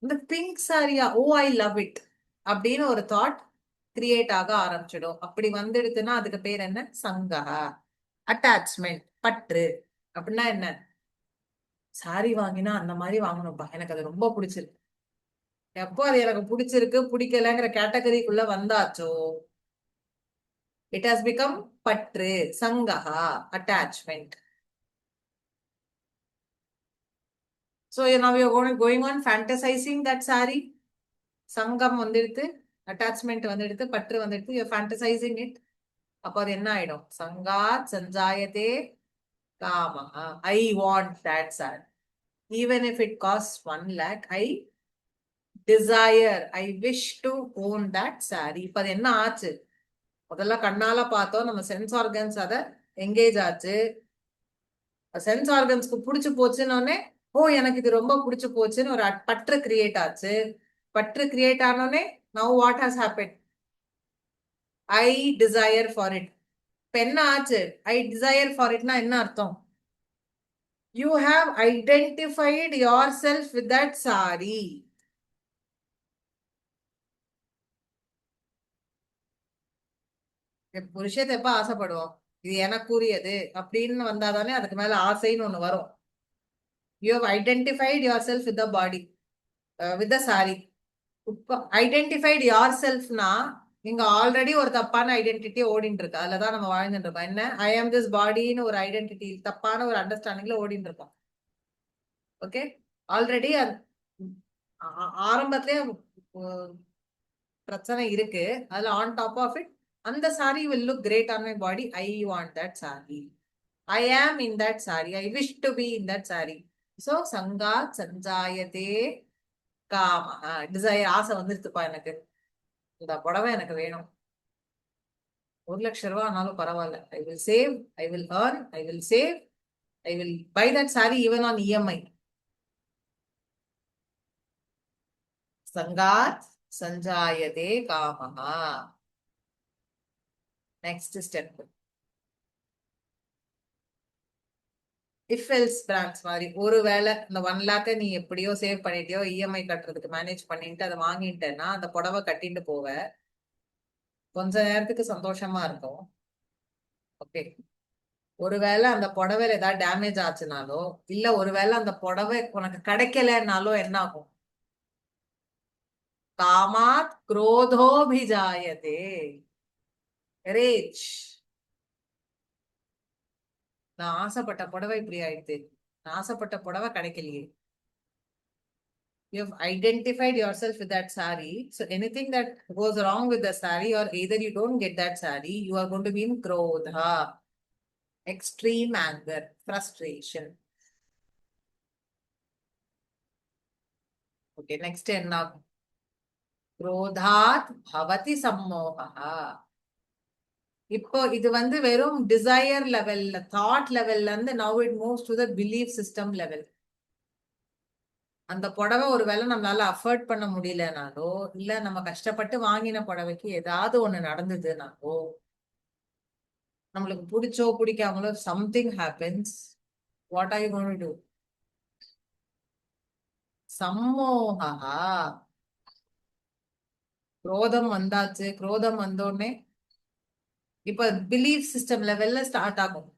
இந்த pink Saria, O I love it அப்படின்னு ஒரு தாட் கிரியேட் ஆக ஆரம்பிச்சிடும். அப்படி வந்துடுதுன்னா அதுக்கு பேர் என்ன? சங்கஹ, அட்டாச்மெண்ட், பற்று. அப்படின்னா என்ன? சாரி வாங்கினா அந்த மாதிரி வாங்கணும்ப்பா, எனக்கு அது ரொம்ப பிடிச்சிருக்கு. எப்போ அது எனக்கு பிடிச்சிருக்கு பிடிக்கலங்கிற கேட்டகரிக்குள்ள வந்தாச்சோ it has become பற்று, சங்கஹா, attachment. So now you're going on fantasizing that saree. சங்கம் வந்துடுத்து, attachment வந்துடுத்து, பற்று வந்துடுத்து, you're fantasizing it. அப்போ அது என்ன ஆயிடும்? சங்காத் சஞ்சாயதே காமஹா. I want that saree. Even if it costs 1 lakh, I desire, I wish to own that saree. இப்ப அது என்ன ஆச்சு? முதல்ல கண்ணால பார்த்தோம், நம்ம சென்ஸ் ஆர்கன்ஸ் அதை எங்கேஜ் ஆச்சு. சென்ஸ் ஆர்கன்ஸ்க்கு பிடிச்சு போச்சுன்னொன்னே, ஓ எனக்கு இது ரொம்ப பிடிச்சு போச்சுன்னு ஒரு பற்று கிரியேட் ஆச்சு. பற்று கிரியேட் ஆனோடனே now what has happened? I desire for it. இப்ப என்ன ஆச்சு? I desire for itனா என்ன அர்த்தம்? You have identified yourself with that saree. ஒரு விஷயத்தை எப்ப ஆசைப்படுவோம்? இது எனக்குரியது அப்படின்னு வந்தாதானே அதுக்கு மேல ஆசைன்னு ஒண்ணு வரும். You have identified yourself with the body, with the sari. Identified your செல்ஃப்னா இங்க ஆல்ரெடி ஒரு தப்பான ஐடென்டிட்டி ஓடிட்டு இருக்கு. அதுலதான் நம்ம வாழ்ந்துட்டு இருக்கோம். என்ன, ஐ ஆம் திஸ் பாடின்னு ஒரு ஐடென்டிட்டி, தப்பான ஒரு அண்டர்ஸ்டாண்டிங்ல ஓடிட்டு இருக்கோம். ஓகே, ஆல்ரெடி ஆரம்பத்திலே பிரச்சனை இருக்கு. அதுல ஆன் டாப் ஆஃப் இட், அந்த sorry will look great on my body. I want that saree. I am in that saree. I wish to be in that saree. So சங்காத் சஞ்சாயதே காமஹ. டிசைர், ஆசை வந்துருச்சுப்பா எனக்கு, இந்த புடவை எனக்கு வேணும். 1,00,000 ரூபாய் ஆனாலும் பரவாயில்ல. I will save, I will earn, I will save, I will buy that saree even on EMI. சங்காத் சஞ்சாயதே காமஹ. Next step, if else branch மாதிரி. ஒருவேளை இந்த 1,00,000 நீ எப்படியோ சேவ் பண்ணிட்டியோ, இஎம்ஐ கட்டுறதுக்கு மேனேஜ் பண்ணிட்டு அதை வாங்கிட்டேன்னா அந்த புடவை கட்டிட்டு போவ, கொஞ்ச நேரத்துக்கு சந்தோஷமா இருக்கும். ஓகே, ஒருவேளை அந்த புடவையில ஏதாவது டேமேஜ் ஆச்சுனாலோ, இல்ல ஒருவேளை அந்த புடவை உனக்கு கிடைக்கலனாலோ என்ன ஆகும்? காமாத் குரோதோபிஜாயதே, ரேஜ். நான் ஆசைப்பட்ட புடவை இப்படி ஆயிடுது, நான் ஆசைப்பட்ட புடவை கிடைக்கலையே. You have identified yourself with that saree. So anything that goes wrong with the saree, or either you don't get that saree, you are going to be in krodha, extreme anger, frustration. Okay, next என்ன? krodhat bhavati sammoha. இப்போ இது வந்து வெறும் desire லெவல்ல, thought லெவல்ல இருந்து now it moves to the belief system level. அந்த புடவை ஒருவேளை நம்மளால அஃபோர்ட் பண்ண முடியலனாலோ, இல்ல நம்ம கஷ்டப்பட்டு வாங்கின புடவைக்கு ஏதாவது ஒண்ணு நடந்ததுனாலோ, நம்மளுக்கு பிடிச்சோ பிடிக்காமலோ something happens, what are you going to do? சம்மோகா. குரோதம் வந்தாச்சு. குரோதம் வந்தோடனே இப்ப பிலீஃப் சிஸ்டம் லெவல்ல ஸ்டார்ட் ஆகும்.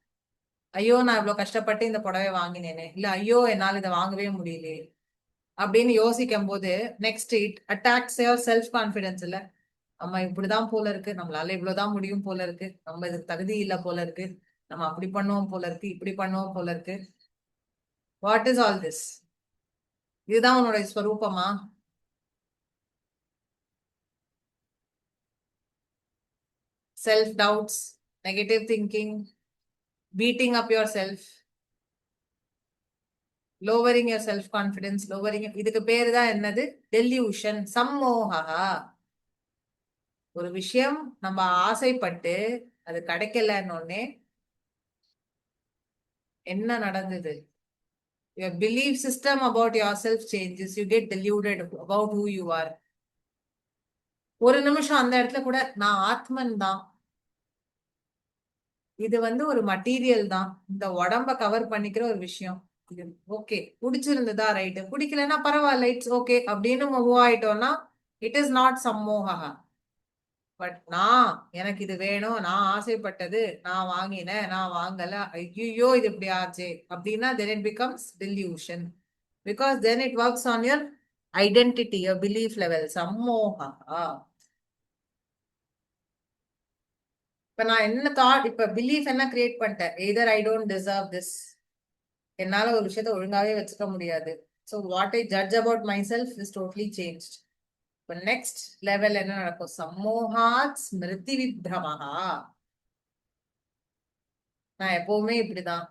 ஐயோ, நான் இவ்வளவு கஷ்டப்பட்டு இந்த புடவை வாங்கினேனே, இல்ல ஐயோ என்னால் இதை வாங்கவே முடியலையே அப்படின்னு யோசிக்கும் போது, next it attacks your self confidence. இல்ல, நம்ம இப்படிதான் போல இருக்கு, நம்மளால இவ்வளவுதான் முடியும் போல இருக்கு, நம்ம இதுக்கு தகுதி இல்ல போல இருக்கு, நம்ம அப்படி பண்ணுவோம் போல இருக்கு, இப்படி பண்ணுவோம் போல இருக்கு. What is all this? இதுதான் உன்னோட ஸ்வரூபமா? Self doubts, negative thinking, beating up yourself, lowering yourself confidence, lowering. இதுக்கு பேரு தான் என்னது? டெல்யூஷன், சம்மோகா. ஒரு விஷயம் நம்ம ஆசைப்பட்டு அது கிடைக்கலன்னொடனே என்ன நடந்தது? Your belief system about yourself changes. You get deluded about who you are. ஒரு நிமிஷம் அந்த இடத்துல கூட நான் ஆத்மன் தான், இது வந்து ஒரு மட்டீரியல் தான், இந்த உடம்ப கவர் பண்ணிக்கிற ஒரு விஷயம், இது ஓகே, பிடிச்சிருந்ததா ரைட்டு, பிடிக்கலன்னா பரவாயில்ல, இட்ஸ் ஓகே அப்படின்னு மூவ் ஆயிட்டோம்னா இட் இஸ் நாட் சம்மோகா. பட் நான், எனக்கு இது வேணும், நான் ஆசைப்பட்டது, நான் வாங்கினேன், நான் வாங்கல, ஐயோ இது இப்படி ஆச்சு அப்படின்னா then it becomes delusion, because then it works on your identity, your belief level, சம்மோகா. இப்ப நான் என்ன தாட், இப்ப பிலீஃப் என்ன கிரியேட் பண்ணிட்டேன்? Either I don't deserve this, என்னால ஒரு விஷயத்த ஒழுங்காவே வச்சுக்க முடியாது. So what I judge about my self is totally changed. இப்ப நெக்ஸ்ட் லெவல் என்ன நடக்கும்? சம்மோகாத் ஸ்மிருதி விப்ரமஹா. நான் எப்பவுமே இப்படிதான்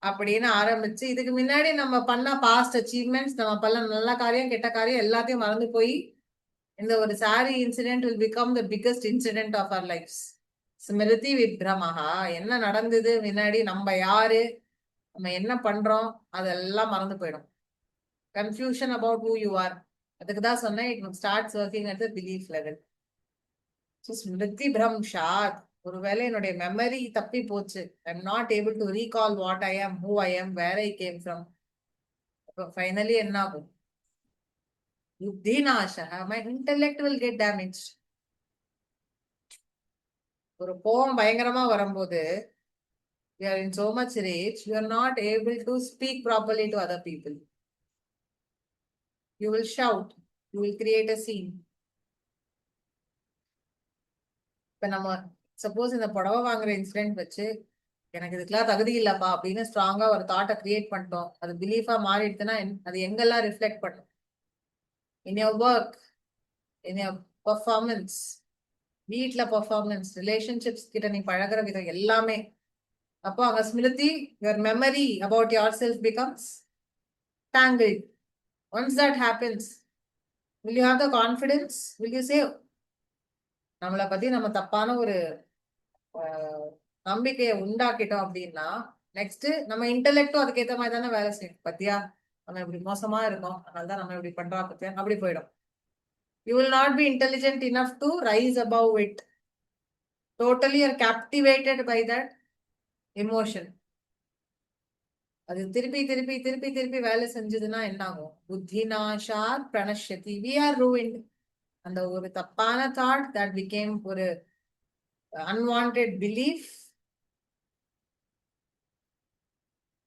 அப்படின்னு ஆரம்பிச்சு, இதுக்கு முன்னாடி நம்ம பண்ண பாஸ்ட் அச்சீவ்மெண்ட்ஸ், நம்ம பண்ண நல்ல காரியம் கெட்ட காரியம் எல்லாத்தையும் மறந்து போய் இந்த ஒரு sari incident will become the biggest incident of our lives. ஸ்மிருதி விப்ரமஹா. என்ன நடந்தது முன்னாடி, நம்ம யாரு, நம்ம என்ன பண்றோம், அதெல்லாம் மறந்து போயிடும். Confusion about who you are. அதுக்கு தான் சொன்னேன், it starts working at the belief level. So ஸ்மிருதி பிரம்ஷாத். ஒருவேளை என்னுடைய மெமரி தப்பி போச்சு, I am not able to recall what I am, who I am, where I came from. Finally என்ன ஆகும்? புத்தி நாசக, my intellect will get damaged. ஒரு கோவம் பயங்கரமா வரும்போது you are in so much rage, you are not able to speak properly to other people. You will shout, you will create a scene. இப்ப நம்ம சப்போஸ் இந்த புடவை வாங்குற இன்சிடென்ட் வச்சு எனக்கு இதுக்கெல்லாம் தகுதி இல்லப்பா அப்படின்னு ஸ்ட்ராங்கா ஒரு தாட்டை கிரியேட் பண்ணிட்டோம், அது பிலீஃபா மாறிடுச்சுன்னா அது எங்கெல்லாம் ரிஃப்ளெக்ட் பண்ணும்? In your work, in your performance, வீட்ல பர்ஃபார்மன்ஸ், ரிலேஷன்ஷிப்ஸ் கிட்ட நீ பழகுற விதம் எல்லாமே. அப்போ அங்க Smriti, your memory about your self becomes tangled. Once that happens, will you have the confidence? Will you say, நம்மளை பத்தி நம்ம தப்பான ஒரு நம்பிக்கையை உண்டாக்கிட்டோம் அப்படின்னா நெக்ஸ்ட் நம்ம இன்டெலெக்டும் அதுக்கேற்ற மாதிரி தானே வேலை செய்யும். பத்தியா நம்ம இப்படி மோசமா இருக்கோம், அதனாலதான் நம்ம இப்படி பண்றா பத்தியா, அப்படி போயிடும். You will not be intelligent enough to rise above it. Totally are captivated by that emotion. அது திருப்பி திருப்பி திருப்பி திருப்பி வேலை செஞ்சதுன்னா என்ன ஆகும்? புத்தி நாஷாத் பிரணஷ்யதி, we are ruined. அந்த ஒரு தப்பான தாட் that became ஒரு unwanted belief,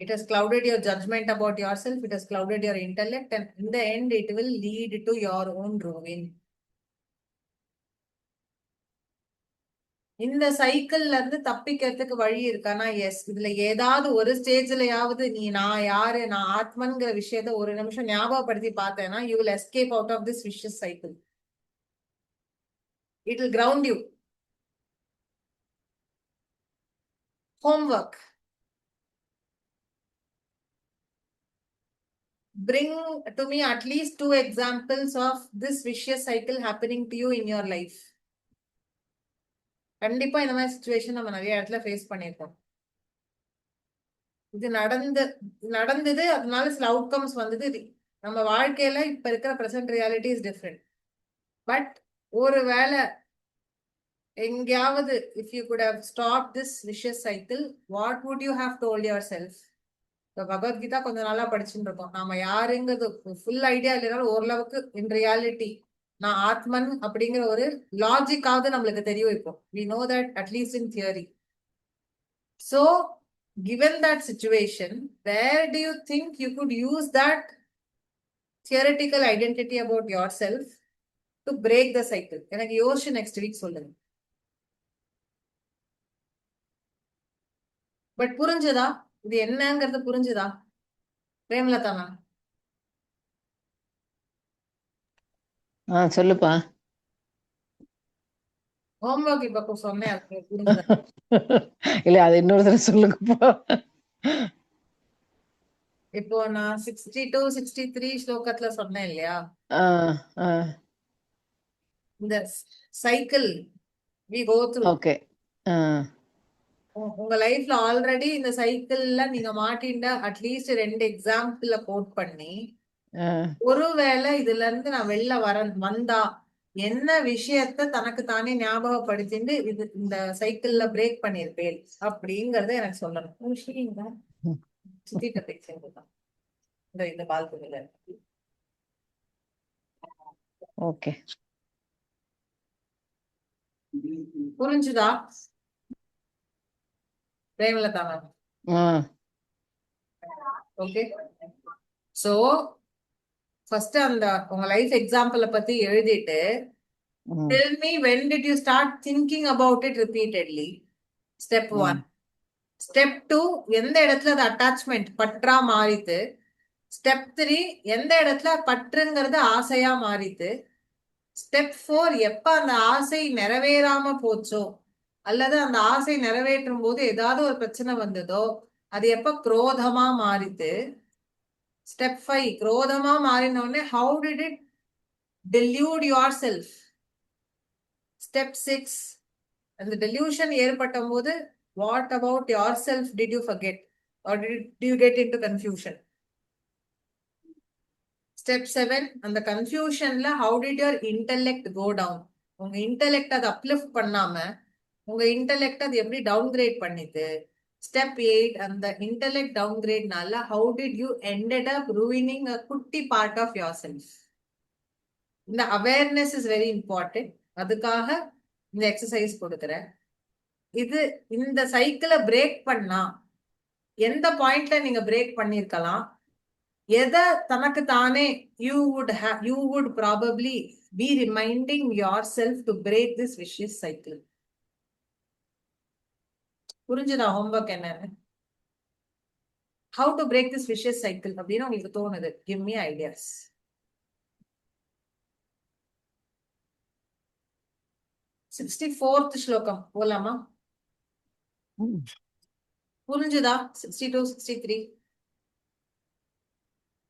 it has clouded your judgment about yourself, it has clouded your intellect, and in the end it will lead to your own ruin. இந்த சைக்கிள்ல இருந்து தப்பிக்கிறதுக்கு வழி இருக்கானா? எஸ். இதுல ஏதாவது ஒரு ஸ்டேஜ்லயாவது நீ நான் யாரு, நான் ஆத்மன்கிற விஷயத்த ஒரு நிமிஷம் ஞாபகப்படுத்தி பார்த்தேன்னா you will escape out of this vicious cycle. It will ground you. Homework. Bring to me at least 2 examples of this vicious cycle happening to you in your life. கண்டிப்பா இந்த மாதிரி சிச்சுவேஷன் நம்ம நிறைய இடத்துல ஃபேஸ் பண்ணியிருக்கோம். இது நடந்தது, அதனால சில அவுட்கம்ஸ் வந்தது. நம்ம வாழ்க்கையில இப்ப இருக்கிற present reality is different. But ஒருவேளை எங்கேயாவது if you could have stop this vicious cycle, what would you have told yourself? இப்போ பகவத்கீதா கொஞ்சம் நாளா படிச்சுட்டு இருக்கோம். நாம யாருங்கிறது ஃபுல் ஐடியா இல்லைனாலும் ஓரளவுக்கு இன் ரியாலிட்டி நான் ஆத்மன் அப்படிங்கிற ஒரு லாஜிக்காவது நம்மளுக்கு தெரியும். இப்போ we know that at least in theory. So given that situation, where do you think you could use that theoretical identity about yourself to break the cycle? எனக்கு யோசிச்சு நெக்ஸ்ட் வீக் சொல்லுங்க. But புரிஞ்சுதா? இது என்னங்கிறது புரிஞ்சுதா? பிரேமலதா மேம் சொல்லுப்பா. Homework இப்ப சொன்னேன், அது புரிஞ்சுதா? இல்ல அது இன்னொரு தடவை சொல்லுங்கப்பா. இப்போ நான் 62 63 ஸ்லோகத்துல சொன்னேன் இல்லையா, இந்த cycle we go through. Okay. உங்க லைஃப்ல ஆல்ரெடி இந்த சைக்கிள்ல நீங்க மாட்டிண்ட அட்லீஸ்ட் 2 எக்ஸாம்பிள் கோட் பண்ணி, ஒருவேளை இதுல இருந்து நான் வெளில வந்தா என்ன விஷயத்த தனக்கு தானே ஞாபகப்படுத்திட்டு இது இந்த சைக்கிள்ல பிரேக் பண்ணிருப்பேன் அப்படிங்கறத எனக்கு சொல்லணும். சித்திட்ட பேசுறதுதான் இந்த பால்கனில. ஓகே, புரிஞ்சுதா Premalatha ma'am? Okay. So first அந்த உங்க லைஃப் எக்ஸாம்பிள பத்தி எழுதிட்டு tell me when did you start thinking about it repeatedly? Step 1. Step 2, எந்த இடத்துல அது அட்டாச்மெண்ட் பற்றா மாறித்து. Step 3, எந்த இடத்துல பற்றுங்கிறது ஆசையா மாறித்து. Step 4, எப்ப அந்த ஆசை நிறைவேறாம போச்சோ அல்லது அந்த ஆசை நிறைவேற்றும் போது ஏதாவது ஒரு பிரச்சனை வந்ததோ அது எப்ப குரோதமா மாறித்து. Step 5, குரோதமா மாறின உடனே how did it delude yourself? Step 6, அந்த delusion ஏற்பட்ட போது what about yourself did you forget or did you get into confusion? Step 7, அந்த கன்ஃபியூஷன்ல how did your intellect go down? உங்க இன்டெலெக்ட் அதை அப்லிஃப்ட் பண்ணாம உங்க இன்டெலெக்ட் அது எப்படி டவுன் கிரேட் பண்ணிது. Step 8, அந்த இன்டெலெக்ட் டவுன் கிரேட்னால how did you ended up ruining a குட்டி part of yourself? இந்த அவேர்னஸ் இஸ் வெரி இம்பார்ட்டன்ட். அதுக்காக இந்த எக்ஸசைஸ் கொடுக்குறேன். இது இந்த சைக்கிளை பிரேக் பண்ணா எந்த பாயிண்ட்ல நீங்க பிரேக் பண்ணிருக்கலாம், எதை தனக்கு தானே you would probably be reminding yourself to break this vicious cycle. புரிஞ்சுதா ஹோம்ஒர்க் என்னன்னு? how to break this vicious cycle அப்படின்னு உங்களுக்கு தோணுது? give me ideas. 64th ஸ்லோகம் போலாமா? புரிஞ்சுதா? 62 63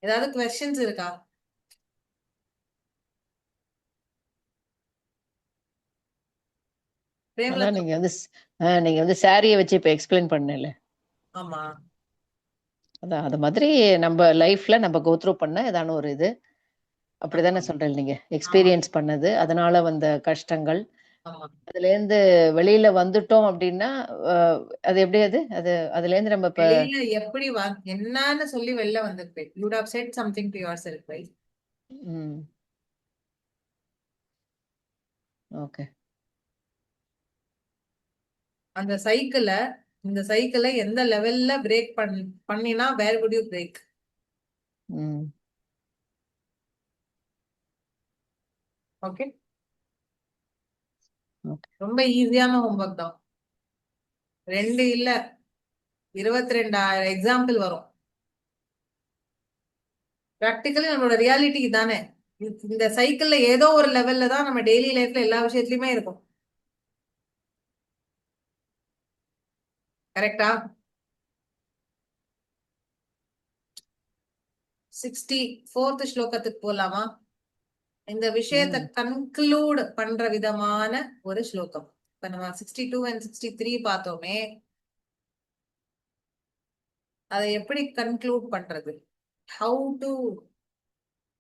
ஏதாவது கொஸ்டின்ஸ் இருக்கா? அதான் நீங்க வந்து சாரிய வச்சு இப்ப எக்ஸ்பிளைன் பண்ணல. ஆமா, அதான் அது மாதிரி நம்ம லைஃப்ல நம்ம கோ த்ரூ பண்ண ஏதான ஒரு இது அப்படிதானே சொல்றேன். நீங்க எக்ஸ்பீரியன்ஸ் பண்ணது, அதனால வந்த கஷ்டங்கள், அதுல இருந்து வெளியில வந்துட்டோம் அப்படின்னா அது எப்படி அதுல இருந்து நம்ம இப்ப வெளியில எப்படி என்னன்னு சொல்லி வெளில வந்திருப்பேன். you would have said something to yourself, right? Okay. அந்த இந்த சைக்கிளை எந்த லெவல்ல பிரேக் பண்ணினா வேர் would you break? ஓகே, ரொம்ப ஈஸியான ஹோம்ஒர்க் தான். 2 இல்ல 22,000 எக்ஸாம்பிள் வரும். பிராக்டிகலி நம்மளோட ரியாலிட்டி தானே. இந்த சைக்கிள்ல ஏதோ ஒரு லெவல்ல தான் நம்ம டெய்லி லைஃப்ல எல்லா விஷயத்துலயுமே இருக்கும். கரெக்டா? 64th ஸ்லோகத்துக்கு போலாமா? இந்த விஷயத்தை கன்க்ளூட் பண்ற விதமான ஒரு ஸ்லோகம். இப்ப நம்ம 62 and 63 பார்த்தோமே, அதை எப்படி கன்க்ளூட் பண்றது, ஹவு டு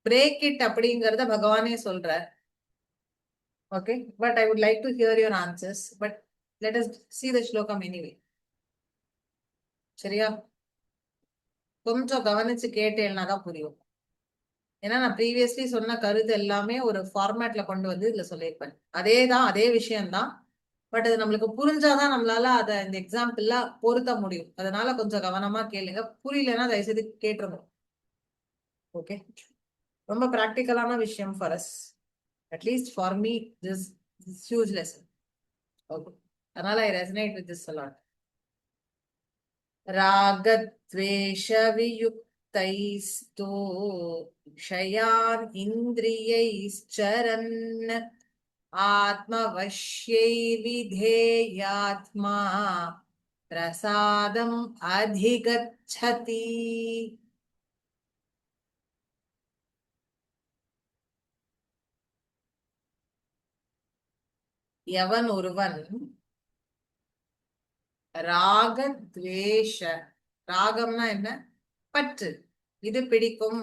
பிரேக் இட் அப்படிங்கறத பகவானே சொல்ற. Okay, but I would like to hear your answers. But let us see the ஸ்லோகம் எனிவே. சரியா? கொஞ்சம் கவனிச்சு கேட்டேன்னா தான் புரியும். ஏன்னா நான் ப்ரீவியஸ்லி சொன்ன கருத்து எல்லாமே ஒரு ஃபார்மேட்ல கொண்டு வந்து இதுல சொல்லியிருப்பேன். அதே விஷயம்தான். பட் அது நம்மளுக்கு புரிஞ்சாதான் நம்மளால அதை இந்த எக்ஸாம்பிள்ல பொருத்த முடியும். அதனால கொஞ்சம் கவனமா கேளுங்க. புரியலன்னா தயவுசெய்து கேட்டுருங்க. ஓகே, ரொம்ப ப்ராக்டிக்கலான விஷயம் for us, at least for me this huge lesson. Okay, அதனால I resonate with this a lot. ராகத்வேஷ வியுக்தைஸ்து விஷயான் இந்திரியைஸ்சரன் ஆத்மவஷ்யை விதேயாத்மா பிரசாதம் அதிகச்சதி. எவன் ஒருவன் ராகத்வேஷ, ராகம்னா என்ன? பற்று, இது பிடிக்கும்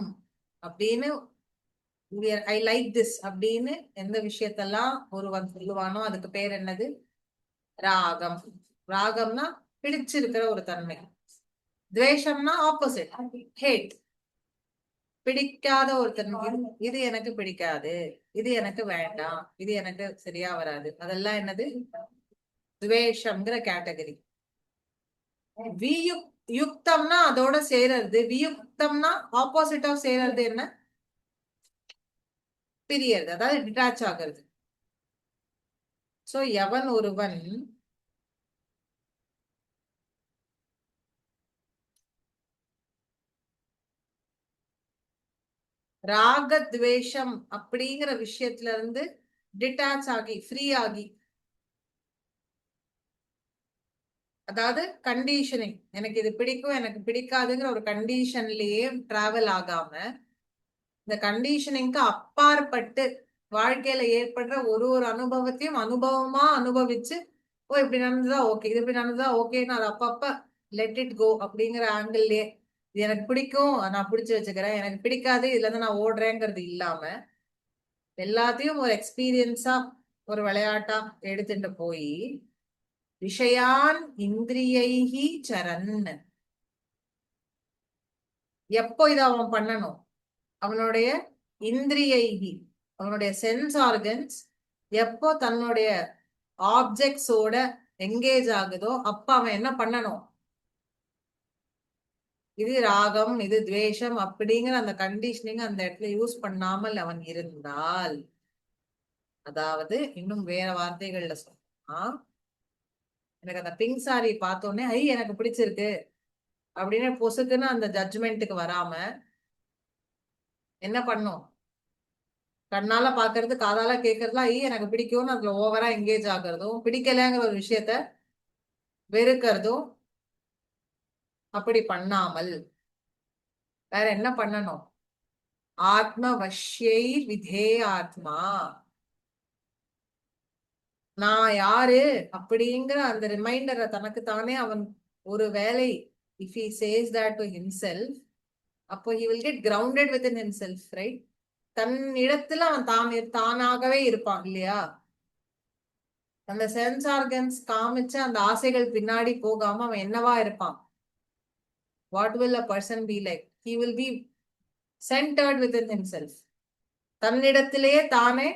அப்படின்னு, ஐ லைக் திஸ் அப்படின்னு எந்த விஷயத்தெல்லாம் ஒருவன் சொல்லுவானோ அதுக்கு பேர் என்னது? ராகம். ராகம்னா பிடிச்சிருக்கிற ஒரு தன்மை. துவேஷம்னா ஆப்போசிட், ஹேட், பிடிக்காத ஒரு தன்மை. இது எனக்கு பிடிக்காது, இது எனக்கு வேண்டாம், இது எனக்கு சரியா வராது, அதெல்லாம் என்னது? துவேஷம்ங்கிற கேட்டகரி. யுக்தம்னா அதோட சேரறது. வியுக்தம்னா ஆப்போசிட் ஆஃப் சேரறது என்ன? பிரியறது, அதாவது டிட்டாச் ஆகிறது. சோ எவன் ஒருவன் ராகத்வேஷம் அப்படிங்கிற விஷயத்துல இருந்து டிட்டாச் ஆகி, ஃப்ரீ ஆகி, அதாவது கண்டிஷனிங், எனக்கு இது பிடிக்கும் எனக்கு பிடிக்காதுங்கிற ஒரு கண்டிஷன்லயே டிராவல் ஆகாம, இந்த கண்டிஷனிங்க்கு அப்பாற்பட்டு வாழ்க்கையில ஏற்படுற ஒரு அனுபவத்தையும் அனுபவமா அனுபவிச்சு, ஓ இப்படி நடந்ததா ஓகே, இது இப்படி நடந்ததா ஓகேன்னு அது அப்பப்ப லெட் இட் கோ அப்படிங்கிற ஆங்கிள்லயே, இது எனக்கு பிடிக்கும் நான் பிடிச்சு வச்சுக்கிறேன், எனக்கு பிடிக்காது இதுல இருந்து நான் ஓடுறேங்கிறது இல்லாம எல்லாத்தையும் ஒரு எக்ஸ்பீரியன்ஸா ஒரு விளையாட்டா எடுத்துட்டு போய் விஷயான் இந்திரியைஹி சரன். எப்போ இதை அவன் பண்ணணும்? அவனுடைய இந்திரியைஹி, அவனுடைய சென்ஸ் ஆர்கன்ஸ் எப்போ தன்னுடைய ஆப்ஜெக்ட்ஸோட எங்கேஜ் ஆகுதோ அப்ப அவன் என்ன பண்ணணும்? இது ராகம், இது துவேஷம் அப்படிங்கிற அந்த கண்டிஷனிங் அந்த இடத்துல யூஸ் பண்ணாமல் அவன் இருந்தால், அதாவது இன்னும் வேற வார்த்தைகள்ல சொன்னா, எனக்கு அந்த பிங்க் சாரி பார்த்தோன்னே ஐ எனக்கு பிடிச்சிருக்கு அப்படின்னு பொசுக்குன்னு அந்த ஜட்ஜ்மெண்ட்டுக்கு வராம என்ன பண்ணும்? கண்ணால பாக்குறது, காதால கேட்கறதுலாம் ஐ எனக்கு பிடிக்கும்னு அதுல ஓவரா எங்கேஜ் ஆகுறதும், பிடிக்கலங்கிற ஒரு விஷயத்த வெறுக்கிறதும் அப்படி பண்ணாமல் வேற என்ன பண்ணணும்? ஆத்ம வஷ்யை விதே ஆத்மா. நான் யாரு அப்படிங்கிற அந்த ரிமைண்டரை தனக்கு தானே அவன் ஒரு வேலை if he says that to himself, அப்போ he will get grounded within himself, right? தன் இடத்துல அவன் தானாகவே இருப்பான் இல்லையா? அந்த சென்ஸ் ஆர்கன்ஸ் காமிச்ச அந்த ஆசைகள் பின்னாடி போகாம அவன் என்னவா இருப்பான்? What will a person be like? he will be centered within himself. தன்னிடத்திலேயே தானே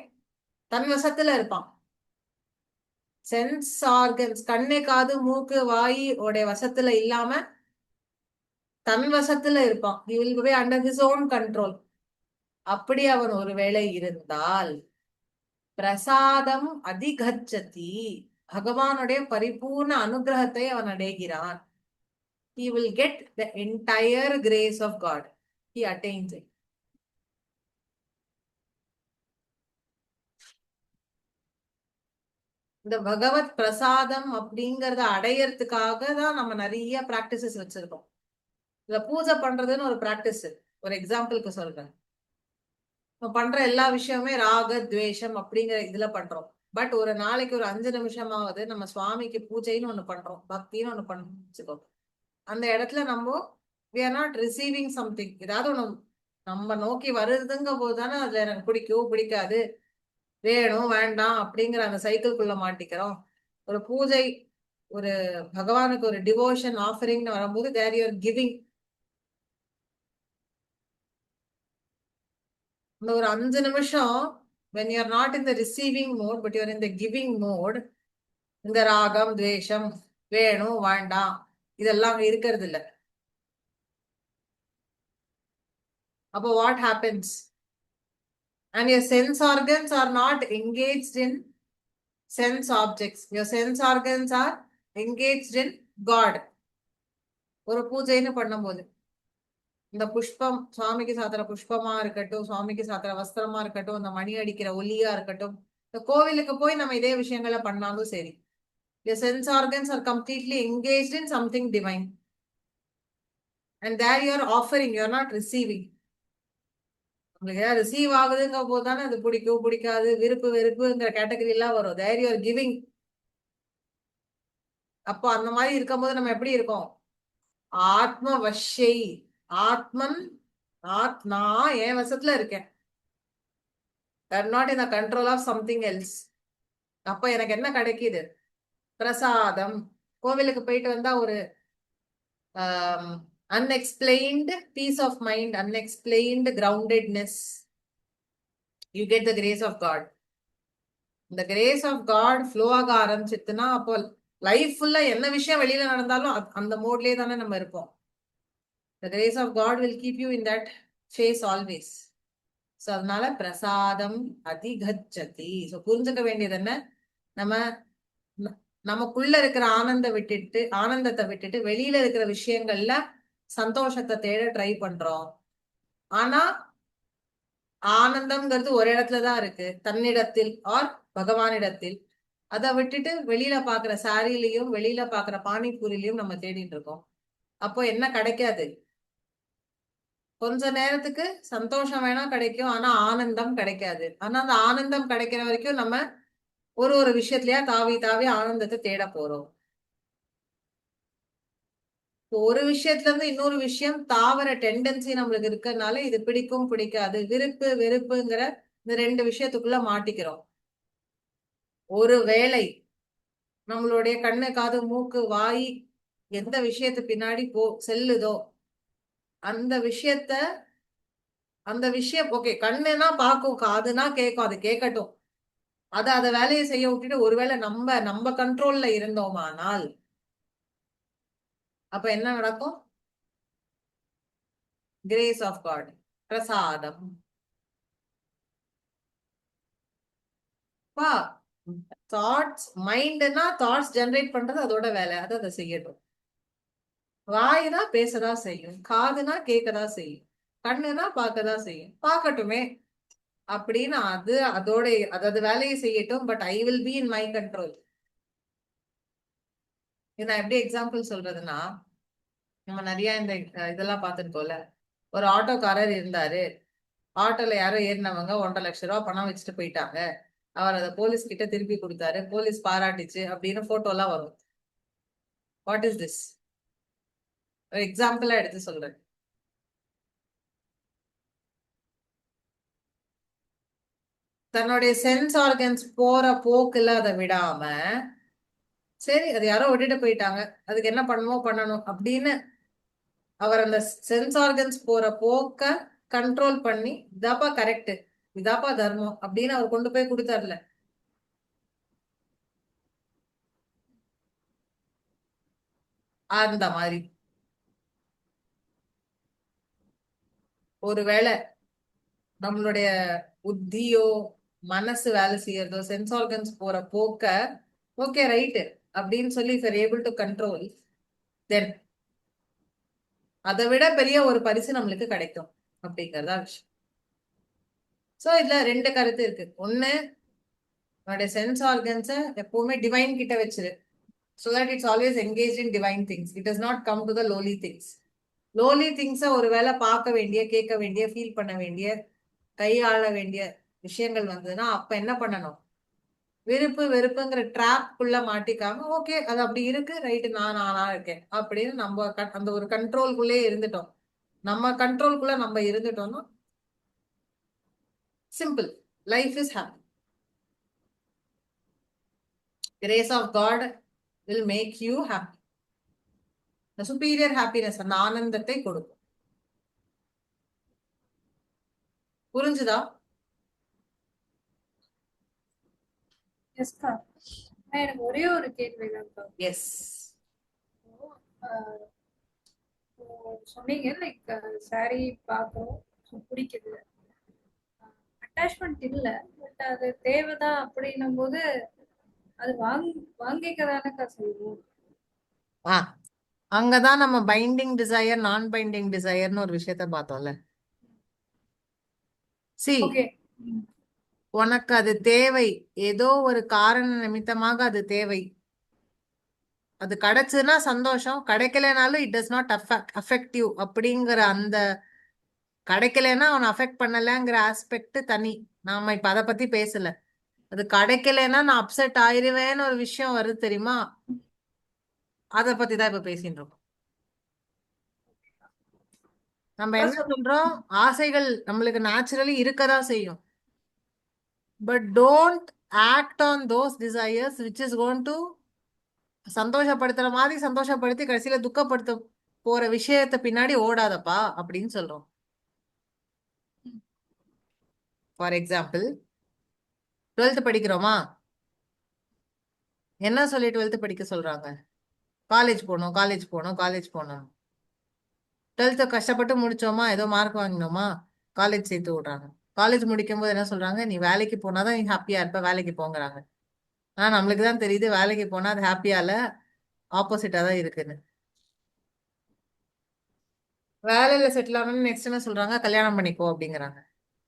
தன் வசத்துல இருப்பான். சென்ஸ் ஆர்கன்ஸ் கண்ணு, காது, மூக்கு, வாய் உடைய வசத்துல இல்லாம தன் வசத்துல இருப்பான். he will be under his own control. அப்படி அவன் ஒருவேளை இருந்தால் பிரசாதம் அதிகச்சதி, பகவானுடைய பரிபூர்ண அனுகிரகத்தை அவன் அடைகிறான். he will get the entire grace of God. he attains it. இந்த பகவத் பிரசாதம் அப்படிங்கறத அடையறதுக்காக தான் நம்ம நிறைய பிராக்டிசஸ் வச்சிருக்கோம். இத பூஜை பண்றதுன்னு ஒரு பிராக்டிஸ். ஒரு எக்ஸாம்பிளுக்கு சொல்றேன். நம்ம பண்ற எல்லா விஷயமே ராக துவேஷம் அப்படிங்கிற இதுல பண்றோம். பட் ஒரு நாளைக்கு ஒரு 5 நிமிஷமாவது நம்ம சுவாமிக்கு பூஜைன்னு ஒண்ணு பண்றோம், பக்தின்னு ஒண்ணு பண்ணிச்சுக்கோ. அந்த இடத்துல நம்ம we are not receiving something. ஏதாவது ஒண்ணு நம்ம நோக்கி வருதுங்க போதுதானே அதுல எனக்கு பிடிக்கும் பிடிக்காது, வேணும் வேண்டாம் அப்படிங்கிற அந்த சைக்கிள்குள்ள மாட்டிக்கிறோம். ஒரு பூஜை, ஒரு பகவானுக்கு ஒரு டிவோஷன் ஆஃபரிங்னு வரும்போது தேர் யூ ஆர் கிவிங். இந்த ஒரு 5 நிமிஷம் when you are not in the receiving mode but you are in the giving mode, இந்த ராகம் துவேஷம் வேணும் வேண்டாம் இதெல்லாம் இருக்கிறது இல்ல. அப்போ what happens? And your sense organs are not engaged in sense objects. Your sense organs are engaged in God. ஒரு பூஜைன்னு பண்ணும்போது இந்த புஷ்பம், சுவாமிக்கு சாத்திர புஷ்பமா இருக்கட்டும், சுவாமிக்கு சாத்திர வஸ்திரமா இருக்கட்டும், இந்த மணி அடிக்கிற ஒலியா இருக்கட்டும், இந்த கோவிலுக்கு போய் நம்ம இதே விஷயங்களை பண்ணாலும் சரி, your sense organs are completely engaged in something divine. And there you are offering, you are not receiving. உங்களுக்கு ஏதாவது ரிசீவ் ஆகுதுங்க போது தானே அது பிடிக்கும் பிடிக்காது, விருப்பு வெறுப்புங்கிற கேட்டகரி எல்லாம் வரும். there you are giving. அப்போ அந்த மாதிரி இருக்கும்போது நம்ம எப்படி இருக்கோம்? ஆத்ம வஷ்யை, ஆத்மன், நான் என் வசத்துல இருக்கேன். I'm not in the control of something else. அப்ப எனக்கு என்ன கிடைக்குது? பிரசாதம். கோவிலுக்கு போயிட்டு வந்தா ஒரு unexplained peace of mind, unexplained groundedness. You get the grace of God. இந்த கிரேஸ் ஆஃப் காட் ஃப்ளோ ஆக ஆரம்பிச்சிட்டுனா அப்போ லைஃப் ஃபுல்லா என்ன விஷயம் வெளியில நடந்தாலும் அந்த மோட்லயே தானே நம்ம இருப்போம். The grace of God will keep you in that phase always. So அதனால பிரசாதம் அதிகச்சதி. ஸோ புரிஞ்சுக்க வேண்டியது என்ன? நம்ம நமக்குள்ள இருக்கிற ஆனந்தத்தை விட்டுட்டு வெளியில இருக்கிற விஷயங்கள்ல சந்தோஷத்தை தேட ட்ரை பண்றோம். ஆனா ஆனந்தம்ங்கிறது ஒரு இடத்துலதான் இருக்கு, தன்னிடத்தில் ஆர் பகவானிடத்தில். அதை விட்டுட்டு வெளியில பாக்குற சாரிலையும் வெளியில பாக்குற பானிபூரிலையும் நம்ம தேடிட்டு இருக்கோம். அப்போ என்ன கிடைக்காது? கொஞ்ச நேரத்துக்கு சந்தோஷம் வேணா கிடைக்கும், ஆனா ஆனந்தம் கிடைக்காது. ஆனா அந்த ஆனந்தம் கிடைக்கிற வரைக்கும் நம்ம ஒரு விஷயத்துலயா தாவி தாவி ஆனந்தத்தை தேட போறோம். ஒரு விஷயத்துல இருந்து இன்னொரு விஷயம் தாவர டெண்டன்சி நம்மளுக்கு இருக்கிறதுனால இது பிடிக்கும் பிடிக்காது, விருப்பு வெறுப்புங்கிற இந்த 2 விஷயத்துக்குள்ள மாட்டிக்கிறோம். ஒரு வேளை நம்மளுடைய கண்ணு, காது, மூக்கு, வாய் எந்த விஷயத்து பின்னாடி செல்லுதோ அந்த விஷயம் ஓகே, கண்ணுனா பார்க்கும், காதுனா கேட்கும், அது கேட்கட்டும். அத வேலையை செய்ய விட்டுட்டு ஒருவேளை நம்ம கண்ட்ரோல்ல இருந்தோமானால் அப்ப என்ன நடக்கும்? கிரேஸ் ஆஃப் காட், பிரசாதம். பா தாட்ஸ், மைண்ட்னா தாட்ஸ் ஜெனரேட் பண்றது அதோட வேலை, அதை செய்யட்டும். வாயுனா பேசதான் செய்யும், காதுனா கேட்கதான் செய்யும், கண்ணுனா பார்க்கதான் செய்யும், பார்க்கட்டுமே அப்படின்னு அதோட அதாவது வேலையை செய்யட்டும். But I will be in my control. நான் எப்படி எக்ஸாம்பிள் சொல்றதுன்னா, நம்ம நிறைய இந்த இதெல்லாம் பார்த்துருக்கோம்ல. ஒரு ஆட்டோக்காரர் இருந்தாரு, ஆட்டோல யாரோ ஏறினவங்க 1,50,000 பணம் வச்சுட்டு போயிட்டாங்க. அவர் அதை போலீஸ் கிட்ட திருப்பி கொடுத்தாரு, போலீஸ் பாராட்டுச்சு அப்படின்னு போட்டோ எல்லாம் வரும். What is this? ஒரு எக்ஸாம்பிளா எடுத்து சொல்றேன். தன்னுடைய சென்ஸ் ஆர்கன்ஸ் போற போக்குல அதை விடாம, சரி அது யாரோ விட்டுட்டு போயிட்டாங்க, அதுக்கு என்ன பண்ணணுமோ பண்ணணும் அப்படின்னு அவர் அந்த சென்ஸ் ஆர்கன்ஸ் போற போக்க கண்ட்ரோல் பண்ணி, இதாப்பா கரெக்ட், இதாப்பா தர்மம் அப்படின்னு அவர் கொண்டு போய் கொடுத்தாருல. அந்த மாதிரி ஒருவேளை நம்மளுடைய புத்தியோ மனசு வேலை செய்யறதோ சென்ஸ் ஆர்கன்ஸ் போற போக்க ஓகே ரைட்டு அப்படின்னு சொல்லி இஃப் ஏபிள் டு கண்ட்ரோல், தென் அதை விட பெரிய ஒரு பரிசு நம்மளுக்கு கிடைக்கும் அப்படிங்கறதா விஷயம். சோ இதுல ரெண்டு கருத்து இருக்கு. ஒண்ணு, நம்மளுடைய சென்ஸ் ஆர்கன்ஸை எப்பவுமே டிவைன் கிட்ட வச்சிரு, so that it's always engaged in divine things. It does not come to the lowly things. Lowly திங்ஸை ஒருவேளை பார்க்க வேண்டிய, கேட்க வேண்டிய, ஃபீல் பண்ண வேண்டிய, கையாள வேண்டிய விஷயங்கள் வந்ததுன்னா அப்ப என்ன பண்ணணும்? விருப்பு வெறுப்புங்கிற ட்ராப்குள்ள மாட்டிக்காம, ஓகே அது அப்படி இருக்கு ரைட்டு, நானா இருக்கேன் அப்படின்னு நம்ம அந்த ஒரு கண்ட்ரோல்குள்ளே இருந்துட்டோம். நம்ம கண்ட்ரோல்குள்ள நம்ம இருந்துட்டோம்னா simple, life is happy. Grace of God will make you happy. Superior happiness, அந்த ஆனந்தத்தை கொடுக்கும். புரிஞ்சுதா? எஸ்கா, எனக்கு ஒரே ஒரு கேள்வி தான். எஸ், சொன்னீங்க லைக் சாரி பார்க்குறோம், பிடிக்குது, அட்டாச்மெண்ட் இல்லை, பட் அது தேவைதான் அப்படின்னும் போது அது வாங்கிக்கதானக்கா செய்வோம். அங்கதான் நம்ம பைண்டிங் டிசையர், நான் பைண்டிங் டிசையர்னு ஒரு விஷயத்த பார்த்தோம்ல. சி, உனக்கு அது தேவை, ஏதோ ஒரு காரண நிமித்தமாக அது தேவை. அது கிடைச்சுன்னா சந்தோஷம், கிடைக்கலனாலும் it does not affect you அப்படிங்கிற அந்த கிடைக்கலன்னா அவனை அஃபெக்ட் பண்ணலங்கிற ஆஸ்பெக்ட் தனி. நாம இப்ப அதை பத்தி பேசல. அது கிடைக்கலன்னா நான் அப்செட் ஆயிருவேன்னு ஒரு விஷயம் வருது தெரியுமா, அதை பத்தி தான் இப்ப பேசிட்டு இருக்கோம். நம்ம என்ன சொல்றோம், ஆசைகள் நம்மளுக்கு நேச்சுரலி இருக்கதான் செய்யும், but don't act on those desires which is going to சந்தோஷப்படுத்துற மாதிரி சந்தோஷப்படுத்தி கடைசியில துக்கப்படுத்த போற விஷயத்த பின்னாடி ஓடாதப்பா அப்படின்னு சொல்றோம். ஃபார் எக்ஸாம்பிள், 12th படிக்கிறோமா, என்ன சொல்லி 12th படிக்க சொல்றாங்க? காலேஜ் போகணும், காலேஜ் போகணும், காலேஜ் போகணும். 12th கஷ்டப்பட்டு முடிச்சோமா, ஏதோ மார்க் வாங்கினோமா, காலேஜ் சேர்த்து விடுறாங்க. காலேஜ் முடிக்கும் போது என்ன சொல்றாங்க, நீ வேலைக்கு போனாதான் நீ ஹாப்பியா இருப்ப, வேலைக்கு போங்கிறாங்க. ஆனா நம்மளுக்கு தான் தெரியுது வேலைக்கு போனா அது ஹாப்பியால ஆப்போசிட்டா தான் இருக்குன்னு. வேலையில செட்டில் ஆகணும்னு நெக்ஸ்ட் என்ன சொல்றாங்க, கல்யாணம் பண்ணிக்கோ அப்படிங்கிறாங்க.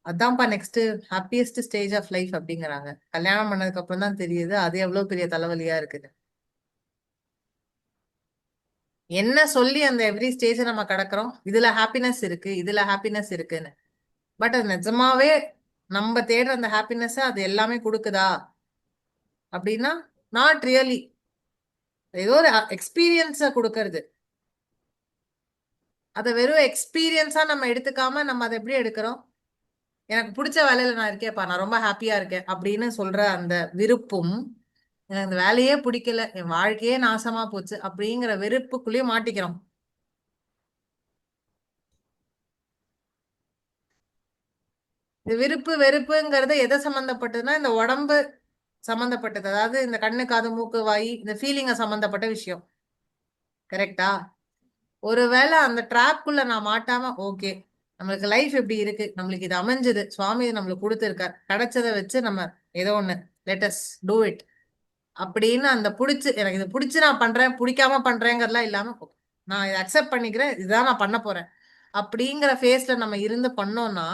அதான்ப்பா next happiest stage of life அப்படிங்கிறாங்க. கல்யாணம் பண்ணதுக்கு அப்புறம் தான் தெரியுது அது எவ்வளவு பெரிய தலைவலியா இருக்குது. என்ன சொல்லி அந்த எவ்ரி ஸ்டேஜ் நம்ம கடக்கிறோம், இதுல ஹாப்பினஸ் இருக்கு, இதுல ஹாப்பினஸ் இருக்குன்னு. பட் அது நிஜமாவே நம்ம தேடுற அந்த ஹாப்பினஸ் அது எல்லாமே கொடுக்குதா அப்படின்னா நாட் ரியலி. ஏதோ ஒரு எக்ஸ்பீரியன்ஸ கொடுக்கறது. அதை வெறும் எக்ஸ்பீரியன்ஸா நம்ம எடுத்துக்காம நம்ம அதை எப்படி எடுக்கிறோம், எனக்கு பிடிச்ச வேலையில நான் இருக்கேன்ப்பா, நான் ரொம்ப ஹாப்பியா இருக்கேன் அப்படின்னு சொல்ற அந்த விருப்பும், எனக்கு இந்த வேலையே பிடிக்கல, என் வாழ்க்கையே நாசமா போச்சு அப்படிங்கிற வெறுப்புக்குள்ளேயே மாட்டிக்கிறோம். இந்த விருப்பு வெறுப்புங்கிறது எதை சம்பந்தப்பட்டதுன்னா, இந்த உடம்பு சம்பந்தப்பட்டது, அதாவது இந்த கண்ணு காது மூக்கு வாய் இந்த ஃபீலிங்க சம்பந்தப்பட்ட விஷயம். கரெக்டா? ஒருவேளை அந்த ட்ராப்குள்ள நான் மாட்டாம, ஓகே நம்மளுக்கு லைஃப் எப்படி இருக்கு, நம்மளுக்கு இது அமைஞ்சது, சுவாமி இது நம்மளுக்கு கொடுத்துருக்கார், கிடைச்சதை வச்சு நம்ம ஏதோ ஒண்ணு லெட்டஸ் டூ இட் அப்படின்னு அந்த பிடிச்சு, எனக்கு இது பிடிச்சு நான் பண்றேன், பிடிக்காம பண்றேங்கிறதுலாம் இல்லாம நான் இதை அக்செப்ட் பண்ணிக்கிறேன், இதுதான் நான் பண்ண போறேன் அப்படிங்கிற ஃபேஸ்ல நம்ம இருந்து பண்ணோம்னா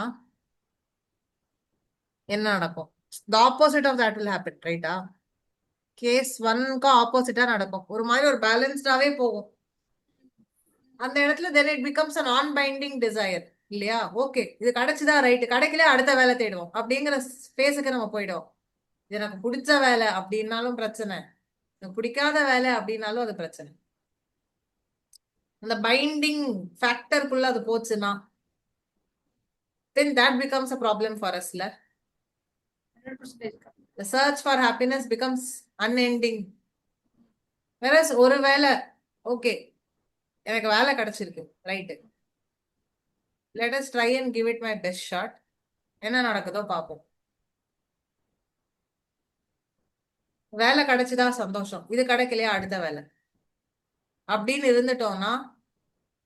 என்ன நடக்கும்? The opposite of that will happen, ரைட்டா? கேஸ் 1க்கு ஆப்போசிட்டா நடக்கும். ஒரு மாதிரி ஒரு பேலன்ஸ்டாவே போகும். அந்த இடத்துல then it becomes a non binding desire, இல்லையா? ஓகே இது கிடைச்சுதா, ரைட், கிடைக்கல அடுத்த வேலை தேடுவோம் அப்படிங்கிற ஸ்பேஸுக்கு நம்ம போயிடுவோம். இது எனக்கு பிடிச்ச வேலை அப்படின்னாலும் பிரச்சனை, எனக்கு பிடிக்காத வேலை அப்படின்னாலும் அது பிரச்சனை. அந்த பைண்டிங் ஃபேக்டருக்குள்ள அது போச்சுன்னா then that becomes a problem for us. The search for happiness becomes unending. Whereas ஒரு வேலை, ஓகே எனக்கு வேலை கிடைச்சிருக்கு, right, let us try and give it my best shot, என்ன நடக்குதோ பார்ப்போம். வேலை கிடைச்சுதா சந்தோஷம், இது கிடைக்கலையா அடுத்த வேலை அப்படின்னு இருந்துட்டோம்னா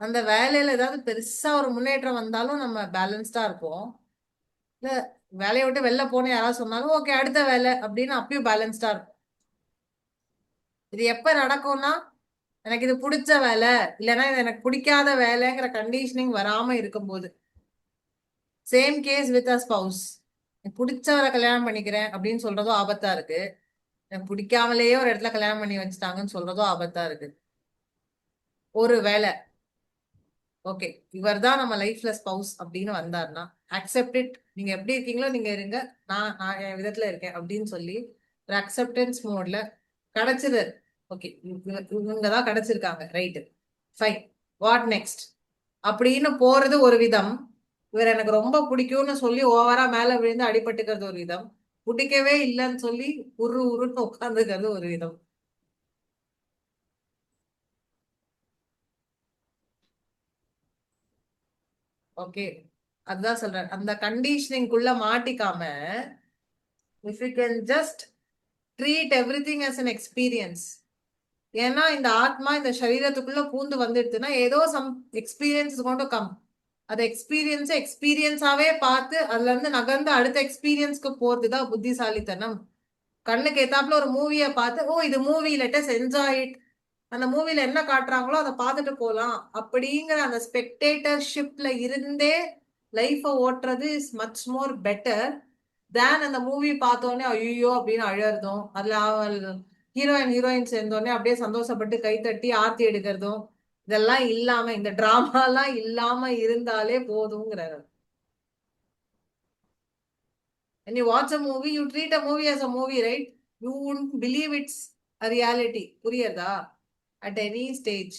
அந்த வேலையில ஏதாவது பெருசா ஒரு முன்னேற்றம் வந்தாலும் நம்ம பேலன்ஸ்டா இருப்போம். இல்ல வேலையை விட்டு வெளில போன யாராவது சொன்னாலும் ஓகே அடுத்த வேலை அப்படின்னு அப்பயும் பேலன்ஸ்டா இருக்கும். இது எப்ப நடக்கும்னா எனக்கு இது பிடிச்ச வேலை இல்லைன்னா இது எனக்கு பிடிக்காத வேலைங்கிற கண்டிஷனிங் வராம இருக்கும்போது. Same case with a spouse. எனக்கு பிடிச்சவரை கல்யாணம் பண்ணிக்கிறேன் அப்படின்னு சொல்றதும் ஆபத்தா இருக்கு, எனக்கு பிடிக்காமலேயே ஒரு இடத்துல கல்யாணம் பண்ணி வச்சுட்டாங்கன்னு சொல்றதும் ஆபத்தா இருக்கு. ஒரு வேலை ஓகே இவர் தான் நம்ம லைஃப்ல ஸ்பவுஸ் அப்படின்னு வந்தாருன்னா அக்செப்ட் இட், நீங்க எப்படி இருக்கீங்களோ நீங்க இருங்க, நான் என் விதத்துல இருக்கேன் அப்படின்னு சொல்லி ஒரு அக்செப்டன்ஸ் மோட்ல கிடைச்சது, ஓகே இவங்க தான் கிடைச்சிருக்காங்க, ரைட்டு, ஃபைன், வாட் நெக்ஸ்ட் அப்படின்னு போறது ஒரு விதம். இவர் எனக்கு ரொம்ப பிடிக்கும்னு சொல்லி ஓவரா மேல விழுந்து அடிபட்டுக்கிறது ஒரு விதம், பிடிக்கவே இல்லைன்னு சொல்லி உருன்னு உட்காந்துக்கிறது ஒரு விதம். ஓகே அதுதான் சொல்றேன், அந்த கண்டிஷனிங்குள்ள மாட்டிக்காம if you can just treat everything as an experience. ஏன்னா இந்த ஆத்மா இந்த சரீரத்துக்குள்ள பூந்து வந்துடுதுன்னா ஏதோ சம் எக்ஸ்பீரியன்ஸ் கொண்டு கம், அதை எக்ஸ்பீரியன்ஸாவே பார்த்து அதுல இருந்து நகர்ந்து அடுத்த எக்ஸ்பீரியன்ஸ்க்கு போறதுதான் புத்திசாலித்தனம். கண்ணுக்கு ஏத்தாப்புல ஒரு மூவியை பார்த்து ஓ இது மூவி, லெட்டஸ் என்ஜாய் இட், அந்த மூவில என்ன காட்டுறாங்களோ அதை பார்த்துட்டு போலாம் அப்படிங்கிற அந்த ஸ்பெக்டேட்டர்ஷிப்ல இருந்தே லைஃபை ஓட்டுறது is much more better than அந்த மூவி பார்த்தோன்னே ஐயோ அப்படின்னு அழறதும், அதுல ஹீரோயின் சேர்ந்தோடனே அப்படியே சந்தோஷப்பட்டு கைத்தட்டி ஆர்த்தி எடுக்கிறதும் இதெல்லாம் இல்லாம இந்த டிராமாலாம் இல்லாம இருந்தாலே போதுங்கிறாரு. When you watch a movie, you treat a movie as a movie, right? You wouldn't believe it's a reality. புரியுதா? At any stage.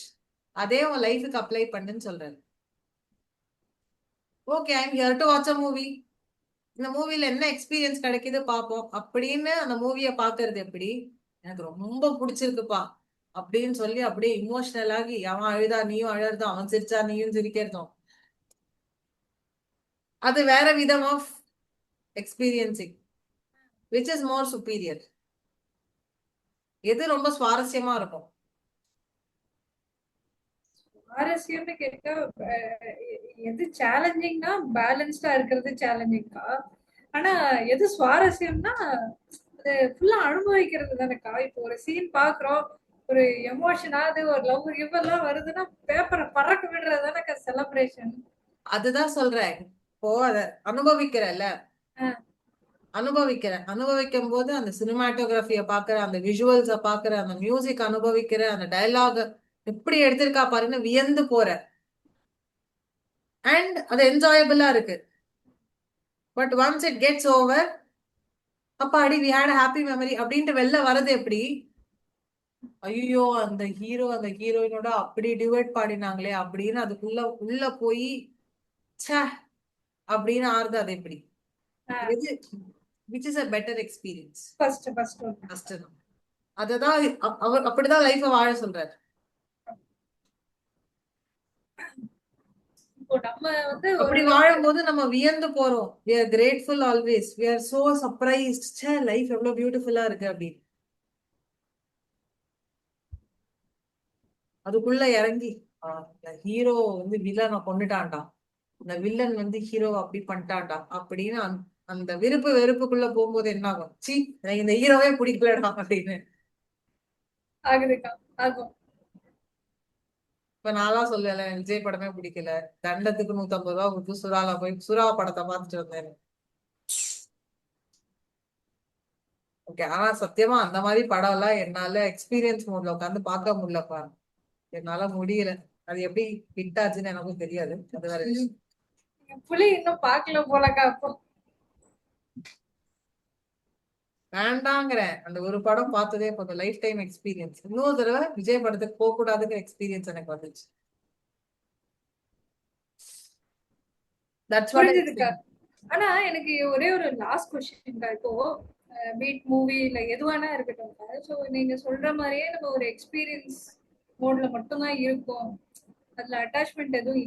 அதே உன் லைஃபுக்கு அப்ளை பண்ணுன்னு சொல்றாரு. Okay I am here to watch a movie, இந்த மூவில என்ன experience கிடைக்குது பார்ப்போம் அப்படின்னு அந்த மூவியை பாக்குறது எப்படி, எனக்கு ரொம்ப பிடிச்சிருக்குப்பா அப்படின்னு சொல்லி அப்படியே இமோஷனல் ஆகி அவன் அழுதா நீயும் அழறதும், அவன் சிரிச்சா நீயும் சிரிக்கிறதும், அது வேற விதம் of experiencing which is more superior. எது ரொம்ப சுவாரஸ்யமா இருக்கும்? சுவாரஸ்யம்னு கேட்டா எது சேலஞ்சிங்னா பேலன்ஸ்டா இருக்கிறது சேலஞ்சிங்கா, ஆனா எது சுவாரஸ்யம்னா அது ஃபுல்லா அனுபவிக்கிறது தானேக்கா. இப்போ ஒரு சீன் பாக்குறோம், ஒரு எமோஷனாவது ஒரு லவ் இவெல்லாம் வருதுன்னா பேப்பரை பறக்க விடுறது தானே செலிப்ரேஷன். அதுதான் சொல்றேன், இப்போ அத அனுபவிக்கிறல்ல, அனுபவிக்கும் போது அந்த சினிமாட்டோகிராஃபிய பாக்குற, அந்த விஷுவல்ஸ பாக்குற, அந்த மியூசிக் அனுபவிக்கிற, அந்த டயலாக் எப்படி எடுத்திருக்கா பாருன்னு வியந்து போற, அண்ட் அது என்ஜாயபிளா இருக்கு. But once it gets over, அப்பாடி வி ஹேட் ஹாப்பி மெமரி அப்படின்ட்டு வெளில வர்றது எப்படி, ஐயோ அந்த ஹீரோ அந்த ஹீரோயினோட அப்படி டிவைட் பாடினாங்களே அப்படின்னு அதுக்குள்ள உள்ள போய் ச்சே அப்படின்னு ஆறுது. அது எப்படி, எது which is a better experience? First அதுதான் அவர் அப்படிதான் லைஃப வாழ சொல்றாரு. இப்போ நம்ம வந்து அப்படி வாழும்போது நம்ம வியந்து போறோம். we are grateful always, we are so surprised. ச்சே, லைஃப் எவ்வளவு பியூட்டிஃபுல்லா இருக்கு அப்படின்னு. அதுக்குள்ள இறங்கி ஹீரோ வந்து வில்லனை கொண்டுட்டான்டா, இந்த வில்லன் வந்து ஹீரோ அப்படி பண்ணிட்டான்டா அப்படின்னு அந்த விருப்பு வெறுப்புக்குள்ள போகும்போது என்ன ஆகும்? சி, எனக்கு இந்த ஹீரோவே பிடிக்கலடா அப்படின்னு. ஆகுதுக்கா, ஆகும். இப்ப நான்லாம் சொல்லல, எனக்கு விஜய் படமே பிடிக்கல, தண்டத்துக்கு 150 ரூபா கொடுத்து சுறால போய் சுறா படத்தை பார்த்துட்டு வந்தேன். ஓகே, ஆனா சத்தியமா அந்த மாதிரி படம் எல்லாம் என்னால எக்ஸ்பீரியன்ஸ் மோட்ல உட்காந்து பார்க்க முடியலப்பா. என்னால முடியல. அது எப்படி ஹிட் ஆச்சுன்னு எனக்கும் தெரியாது, அது வேற விஷயம். புலி இன்னும் பாக்கல போலக்கா. அப்போ வேண்டாங்கிறேன். அந்த ஒரு படம் பார்த்ததே போதும், லைஃப் டைம் எக்ஸ்பீரியன்ஸ். இன்னொரு தடவை விஜய் படத்துக்கு போக கூடாதுங்கிற எக்ஸ்பீரியன்ஸ் எனக்கு வந்துச்சு. தட்ஸ் வாட் ஐ புரிஞ்சுதுக்கா. திங்க். ஆனா எனக்கு ஒரே ஒரு லாஸ்ட் கொஸ்டின்க்கா. இப்போ பீட் மூவி இல்ல எதுவானா இருக்கட்டும், ஸோ நீங்க சொல்ற மாதிரியே நம்ம ஒரு எக்ஸ்பீரியன்ஸ் மோட்ல மட்டும்தான் இருக்கும், அதுல அட்டாச்மெண்ட் எதுவும்